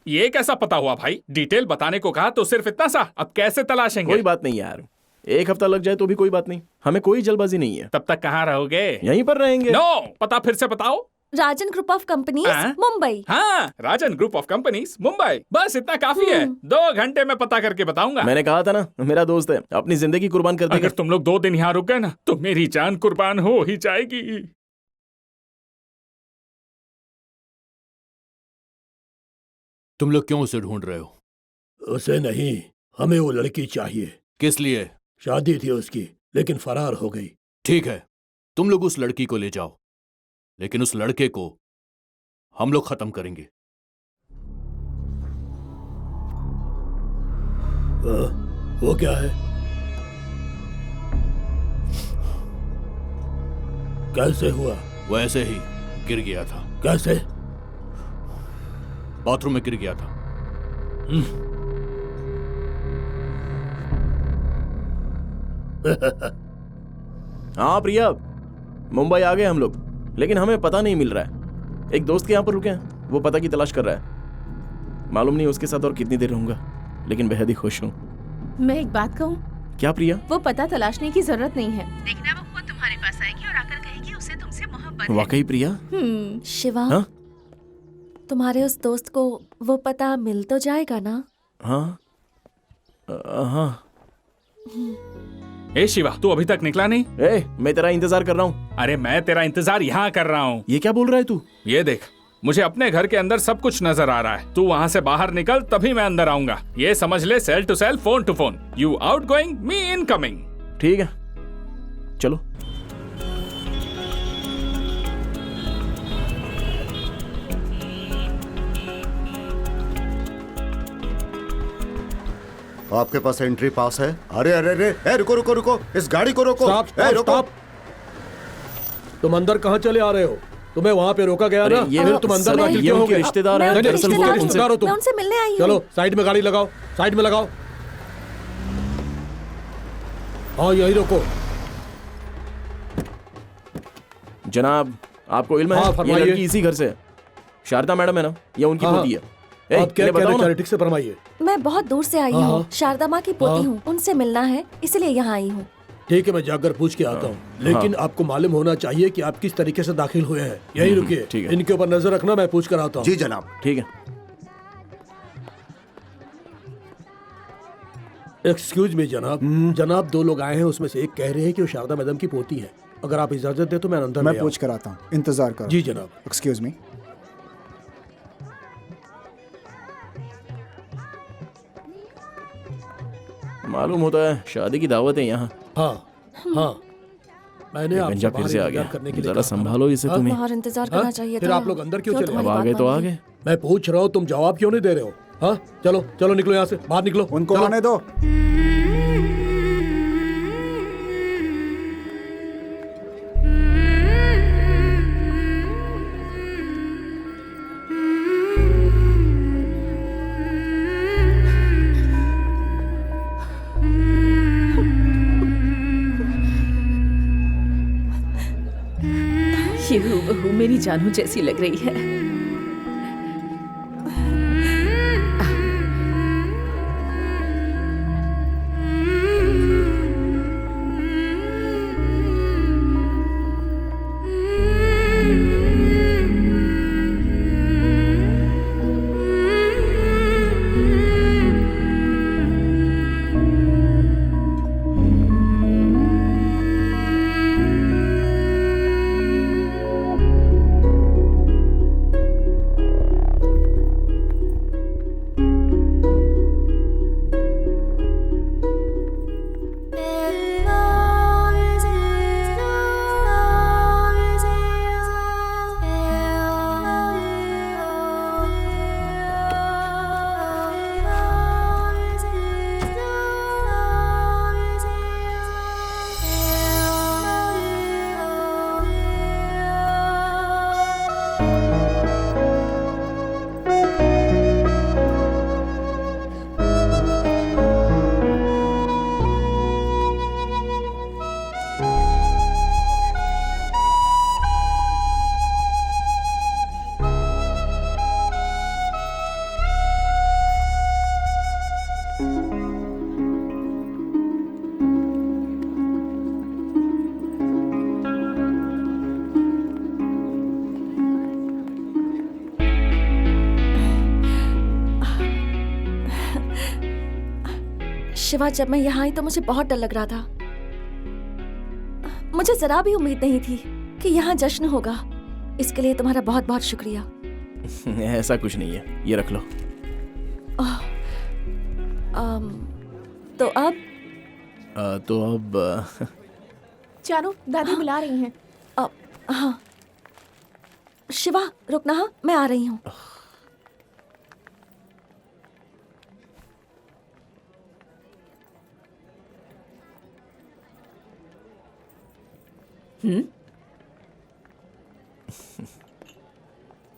ये कैसा पता हुआ भाई? डिटेल बताने को कहा तो सिर्फ इतना सा। अब कैसे तलाशेंगे? कोई बात नहीं यार, 1 हफ्ता लग जाए तो भी कोई बात नहीं। हमें कोई जल्दबाजी नहीं है। तब तक कहाँ रहोगे? यहीं पर रहेंगे। नो, पता फिर से बताओ। राजन ग्रुप ऑफ कंपनीज, मुंबई। हाँ, राजन ग्रुप ऑफ कंपनीज, मुंबई। बस इतना काफी है। 2 घंटे में पता करके बताऊंगा। मैंने कहा था ना, मेरा दोस्त है, अपनी जिंदगी कुर्बान कर देगा। अगर तुम लोग 2 दिन यहाँ रुक गए ना तो मेरी जान कुर्बान हो ही जाएगी। तुम लोग क्यों उसे ढूंढ रहे हो? उसे नहीं, हमें वो लड़की चाहिए। किस लिए? शादी थी उसकी, लेकिन फरार हो गई। ठीक है, तुम लोग उस लड़की को ले जाओ, लेकिन उस लड़के को हम लोग खत्म करेंगे। वो क्या है? कैसे हुआ? वैसे ही गिर गया था। कैसे? बाथरूम में गिर गया था। हाँ प्रिया, मुंबई आ गए हम लोग, लेकिन हमें पता नहीं मिल रहा है। एक दोस्त के यहाँ पर रुके हैं, वो पता की तलाश कर रहा है। मालूम नहीं उसके साथ और कितनी देर रहूंगा, लेकिन बेहद ही खुश हूँ। मैं एक बात कहूँ? क्या प्रिया? वो पता तलाशने की जरूरत नहीं है। देखना वो खुद तुम्हारे पास आएगी और आकर कहेगी उसे तुमसे मोहब्बत है। वाकई प्रिया? शिवा, हाँ? तुम्हारे उस दोस्त को वो पता मिल तो जाएगा ना? हाँ हाँ। शिवा, तू अभी तक निकला नहीं? मैं तेरा इंतजार कर रहा हूँ। अरे मैं तेरा इंतजार यहाँ कर रहा हूँ। ये क्या बोल रहा है तू? ये देख, मुझे अपने घर के अंदर सब कुछ नजर आ रहा है। तू वहाँ से बाहर निकल, तभी मैं अंदर आऊंगा। ये समझ ले, cell to cell, phone to phone. You outgoing, me incoming. ठीक है, चलो। आपके पास एंट्री पास है? अरे अरे अरे, रुको रुको रुको, इस गाड़ी को रोको। स्टॉप। तुम अंदर कहाँ चले आ रहे हो? तुम्हें वहाँ पे रोका गया ना? ये तुम अंदर दाखिल क्यों हो गए? रिश्तेदार हैं, दरअसल वो रिश्तेदार हो तुम। मैं उनसे मिलने आई हूँ। चलो साइड में गाड़ी लगाओ, साइड में लगाओ। हाँ यही रोको। जनाब, आपको इल्म है? हाँ, ये लड़की इसी घर से है। शारदा मैडम है ना, ये उनकी पोती है। आप क्या कह रहे हैं? ठीक से फरमाइए। मैं बहुत दूर से आई हूँ, शारदा माँ की पोती हूँ, उनसे मिलना है, इसलिए यहाँ आई हूँ। ठीक है, मैं जाकर पूछ के आता हूँ, लेकिन आपको मालूम होना चाहिए कि आप किस तरीके से दाखिल हुए हैं। यही रुकिए, इनके ऊपर नजर रखना, मैं पूछ कर आता हूँ। जी जनाब। ठीक है। एक्सक्यूज मी जनाब। जनाब 2 लोग आए हैं, उसमें से एक कह रहे हैं कि वो शारदा मैडम की पोती है। अगर आप इजाजत दे तो मैं अंदर मैं पूछ कर आता हूँ, इंतजार करो। जी जनाब। Excuse me. मालूम होता है शादी की दावत है यहाँ। हाँ, मैंने गंजा फिर से आ गया। जरा संभालो इसे तुम्हें। बाहर इंतजार करना चाहिए। फिर आप लोग अंदर क्यों चले? अब आ गए तो आ गए। मैं पूछ रहा हूँ, तुम जवाब क्यों नहीं दे रहे हो? हाँ चलो चलो, निकलो यहाँ से, बाहर निकलो। उनको आने दो। बहू मेरी जानू जैसी लग रही है। शिवा, जब मैं यहाँ आई तो मुझे बहुत डर लग रहा था। मुझे जरा भी उम्मीद नहीं थी कि यहाँ जश्न होगा। इसके लिए तुम्हारा बहुत बहुत शुक्रिया। ऐसा कुछ नहीं है, ये रख लो। तो अब चारू, दादी बुला रही हैं। हाँ शिवा, रुकना। हाँ, मैं आ रही हूँ।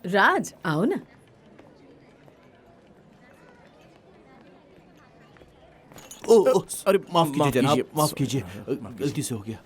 राज, आओ ना। अरे माफ कीजिए जनाब, माफ कीजिए, गलती से हो गया।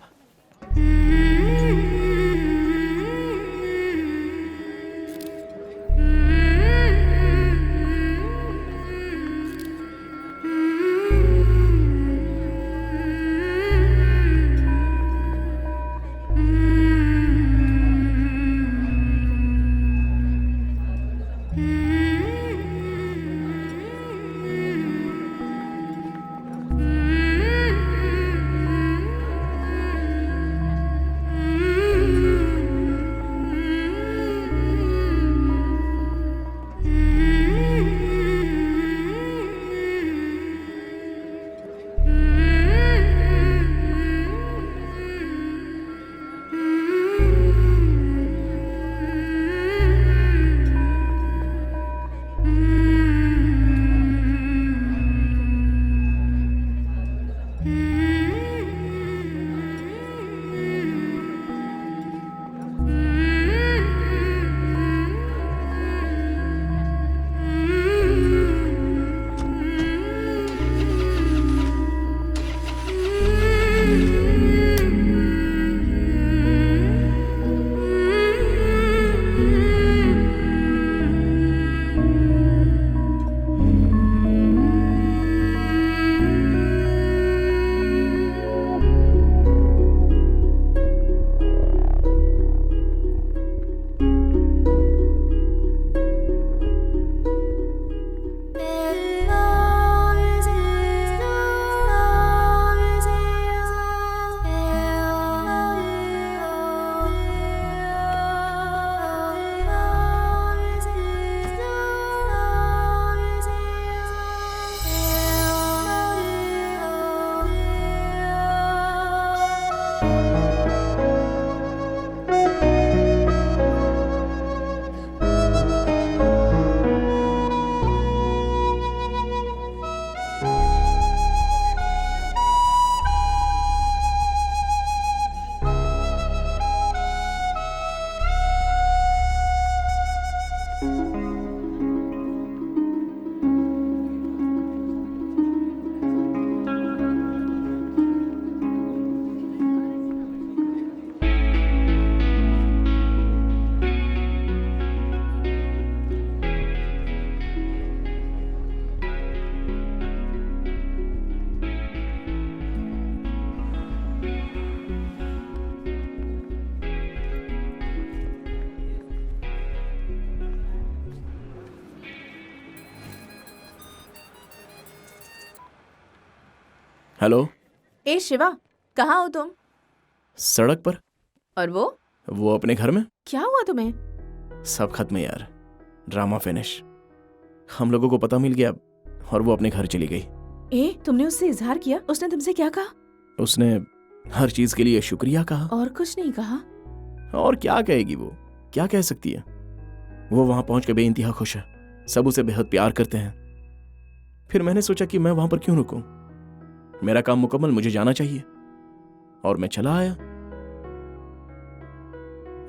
हेलो। ए शिवा, कहाँ हो तुम? सड़क पर। और वो अपने घर में। क्या हुआ तुम्हें? सब खत्म यार, ड्रामा फिनिश। हम लोगों को पता मिल गया और वो अपने घर चली गई। ए, तुमने उससे इजहार किया? उसने तुमसे क्या कहा? उसने हर चीज के लिए शुक्रिया कहा। और कुछ नहीं कहा? और क्या कहेगी वो, क्या कह सकती है? वो वहां पहुंच के बेइंतहा खुश है, सब उसे बेहद प्यार करते हैं। फिर मैंने सोचा कि मैं वहां पर क्यों रुकूं, मेरा काम मुकम्मल, मुझे जाना चाहिए। और मैं चला आया।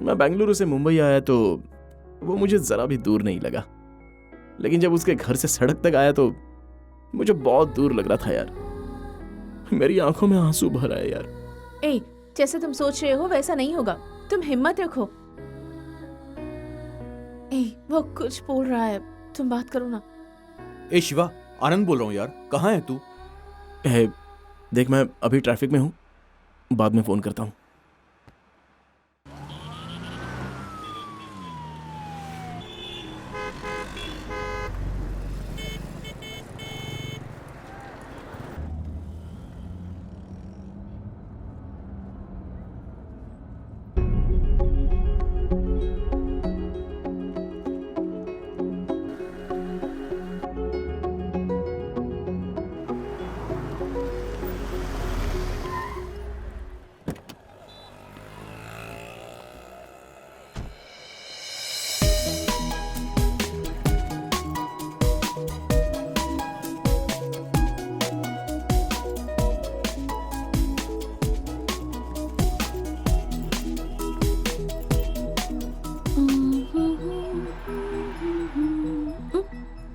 मैं बेंगलुरु से मुंबई आया तो वो मुझे जरा भी दूर नहीं लगा, लेकिन जब उसके घर से सड़क तक आया तो मुझे बहुत दूर लग रहा था यार। मेरी आंखों में आंसू भर आए यार। ए, जैसे तुम सोच रहे हो वैसा नहीं होगा, तुम हिम्मत रखो। ए, वो कुछ बोल रहा है, तुम बात करो ना। ए शिवा, आनंद बोल रहा हूँ यार, कहाँ है तू? देख, मैं अभी ट्रैफिक में हूँ, बाद में फोन करता हूँ।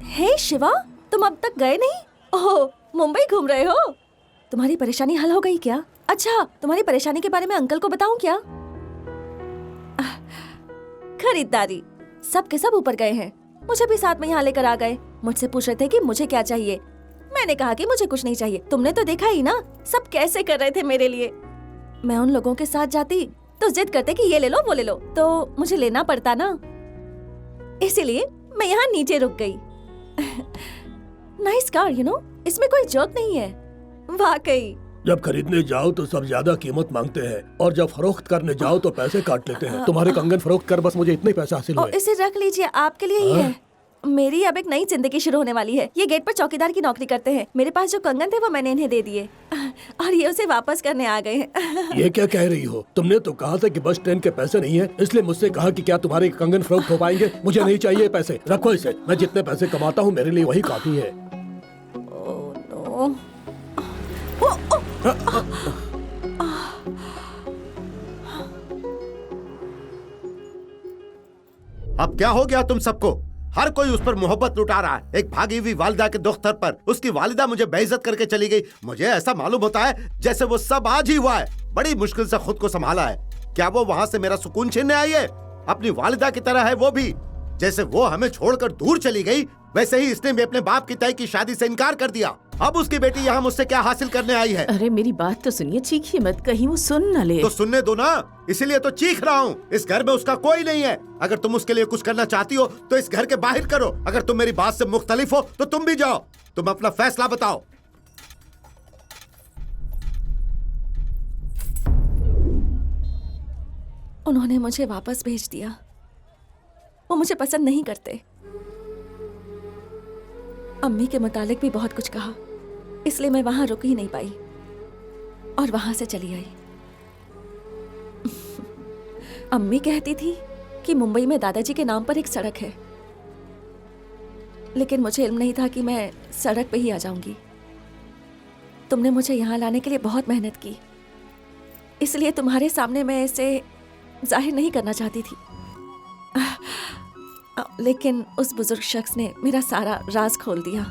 हे शिवा, तुम अब तक गए नहीं? ओह, मुंबई घूम रहे हो? तुम्हारी परेशानी हल हो गई क्या? अच्छा, तुम्हारी परेशानी के बारे में अंकल को बताऊं क्या? खरीदारी सब के सब ऊपर गए हैं, मुझे भी साथ में यहाँ लेकर आ गए। मुझसे पूछ रहे थे कि मुझे क्या चाहिए। मैंने कहा कि मुझे कुछ नहीं चाहिए। तुमने तो देखा ही ना सब कैसे कर रहे थे मेरे लिए। मैं उन लोगों के साथ जाती तो जिद करते कि ये ले लो वो ले लो, तो मुझे लेना पड़ता ना, इसीलिए मैं यहाँ नीचे रुक गई। नाइस कार, यू नो, इसमें कोई जर्क नहीं है। वाकई जब खरीदने जाओ तो सब ज्यादा कीमत मांगते हैं और जब फरोख्त करने जाओ तो पैसे काट लेते हैं। तुम्हारे कंगन फरोख्त कर बस मुझे इतने पैसे हासिल हुए। इसे रख लीजिए, आपके लिए ही है। मेरी अब एक नई जिंदगी शुरू होने वाली है। ये गेट पर चौकीदार की नौकरी करते हैं। मेरे पास जो कंगन थे वो मैंने इन्हें दे दिए और ये उसे वापस करने आ गए हैं। ये क्या कह रही हो? तुमने तो कहा था कि बस ट्रेन के पैसे नहीं है, इसलिए मुझसे कहा कि क्या तुम्हारे कंगन फरोख्त हो पाएंगे। मुझे नहीं चाहिए पैसे, रखो इसे। मैं जितने पैसे कमाता हूँ मेरे लिए वही काफी है। अब क्या हो गया तुम सबको? हर कोई उस पर मोहब्बत लुटा रहा है, एक भागी हुई वालिदा के दुख्तर पर। उसकी वालिदा मुझे बेइज्जत करके चली गई। मुझे ऐसा मालूम होता है जैसे वो सब आज ही हुआ है। बड़ी मुश्किल से खुद को संभाला है। क्या वो वहाँ से मेरा सुकून छीनने आई है? अपनी वालिदा की तरह है वो भी। जैसे वो हमें छोड़कर दूर चली गई, वैसे ही इसने भी अपने बाप की तय की शादी से इनकार कर दिया। अब उसकी बेटी यहाँ मुझसे क्या हासिल करने आई है? अरे मेरी बात तो सुनिए, चीखिए मत, कहीं वो सुन न ले। तो सुनने दो ना, इसीलिए तो चीख रहा हूँ। इस घर में उसका कोई नहीं है। अगर तुम उसके लिए कुछ करना चाहती हो तो इस घर के बाहर करो। अगर तुम मेरी बात से मुख्तलिफ हो तो तुम भी जाओ। तुम अपना फैसला बताओ। उन्होंने मुझे वापस भेज दिया। वो मुझे पसंद नहीं करते। अम्मी के मुतालिक भी बहुत कुछ कहा, इसलिए मैं वहां रुक ही नहीं पाई और वहां से चली आई। अम्मी कहती थी कि मुंबई में दादाजी के नाम पर एक सड़क है, लेकिन मुझे इल्म नहीं था कि मैं सड़क पे ही आ जाऊंगी। तुमने मुझे यहाँ लाने के लिए बहुत मेहनत की, इसलिए तुम्हारे सामने मैं इसे जाहिर नहीं करना चाहती थी। लेकिन उस बुजुर्ग शख्स ने मेरा सारा राज खोल दिया।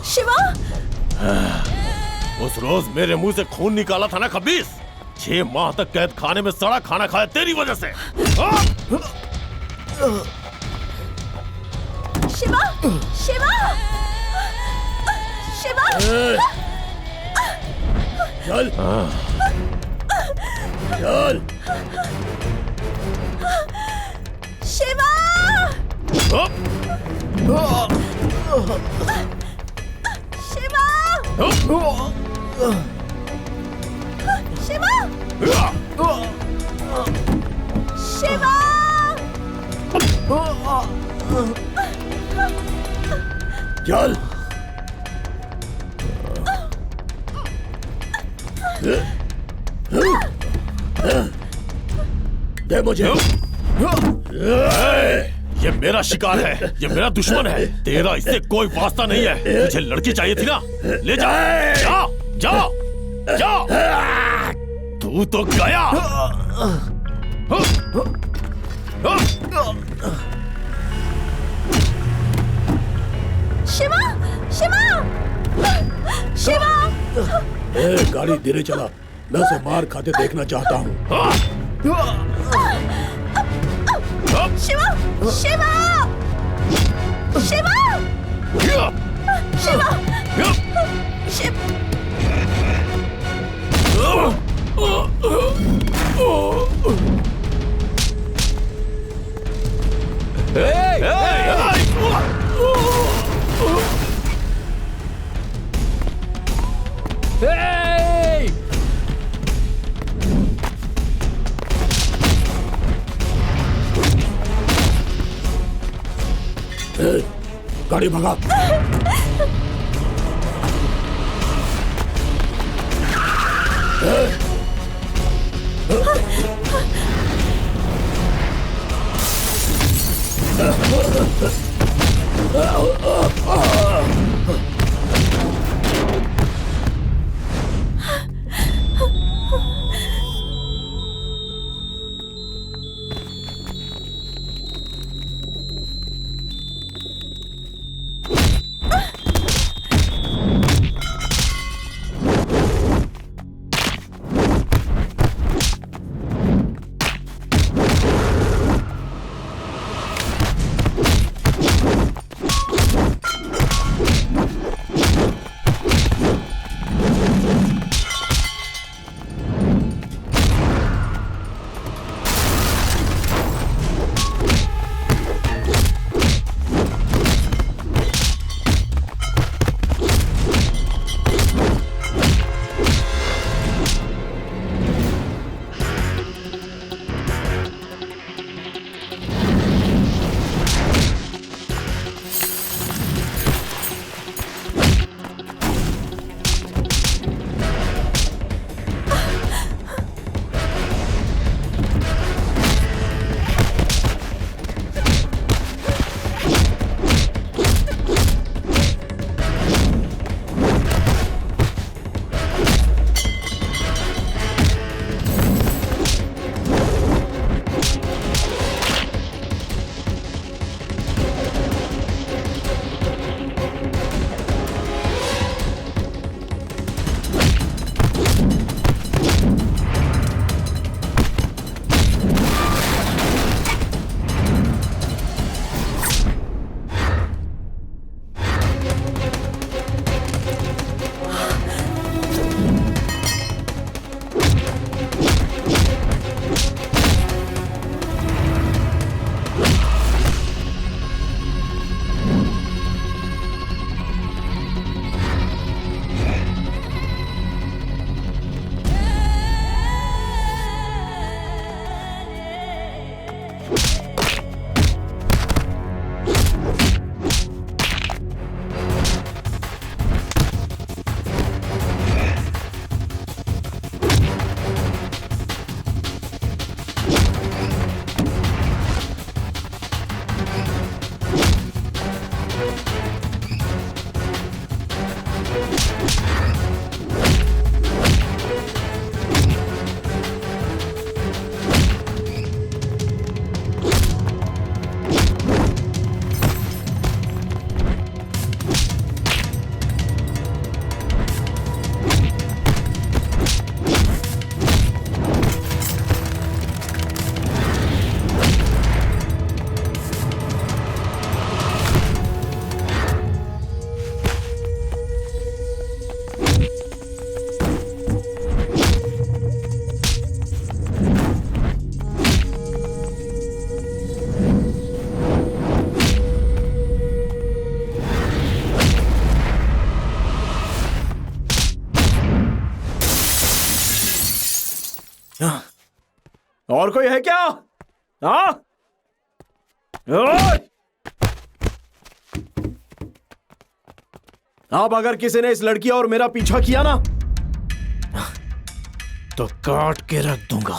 शिवा! उस रोज मेरे मुंह से खून निकाला था ना खबीस, 6 माह तक कैद खाने में सड़ा खाना खाया तेरी वजह से। शिवा, शिवा, शिवा। चल, चल। शिवा, शिवा, शिवा, चल। दे मुझे। ये मेरा शिकार है, ये मेरा दुश्मन है, तेरा इससे कोई वास्ता नहीं है। तुझे लड़की चाहिए थी ना, ले जा, जा, जा, जा। तू तो गया। शिवा, शिवा, शिवा। गाड़ी धीरे चला, मैं उसे मार खाते देखना चाहता हूँ। शिवा, शिवा, शिवा, शिवा, गाड़ी भगा। और कोई है क्या? हाँ? ओए! अब अगर किसी ने इस लड़की और मेरा पीछा किया ना तो काट के रख दूंगा।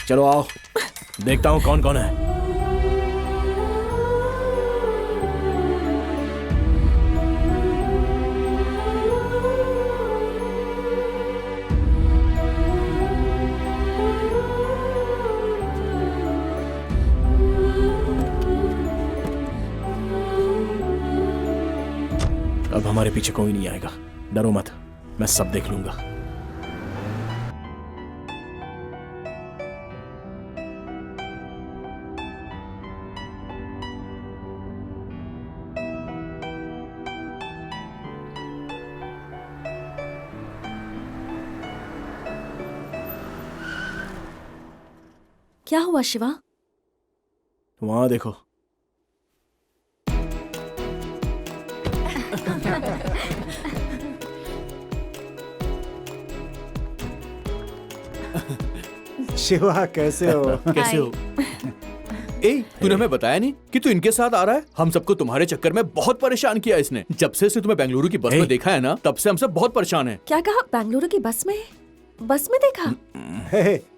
चलो आओ, देखता हूं कौन कौन है। अब हमारे पीछे कोई नहीं आएगा, डरो मत, मैं सब देख लूंगा। क्या हुआ शिवा? वहां देखो। शिवा कैसे हो? कैसे हो? ए, तूने हमें बताया नहीं कि तू इनके साथ आ रहा है? हम सबको तुम्हारे चक्कर में बहुत परेशान किया इसने। जब से इसने तुम्हें बेंगलुरु की बस में देखा है ना, तब से हम सब बहुत परेशान हैं। क्या कहा? बेंगलुरु की बस में? बस में देखा?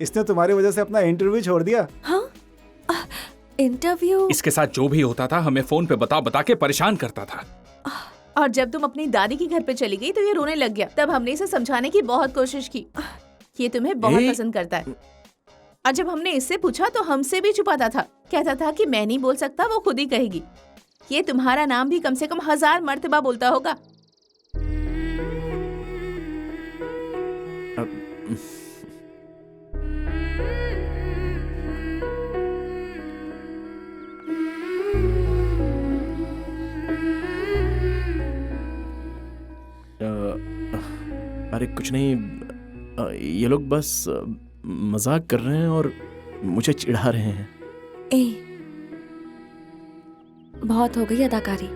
इसने तुम्हारी वजह से अपना इंटरव्यू छोड़ दिया। हाँ? इंटरव्यू? इसके साथ जो भी होता था हमें फोन पे बता बता के परेशान करता था। और जब तुम अपनी दादी के घर पे चली गई तो ये रोने लग गया। तब हमने इसे समझाने की बहुत कोशिश की, ये तुम्हें बहुत पसंद करता है। और जब हमने इससे पूछा तो हमसे भी छुपाता था, कहता था कि मैं नहीं बोल सकता, वो खुद ही कहेगी। ये तुम्हारा नाम भी कम से कम 1000 मर्तबा बोलता होगा। अरे कुछ नहीं, ये लोग बस मजाक कर रहे हैं और मुझे चिढ़ा रहे हैं। ए, बहुत हो गई अदाकारी।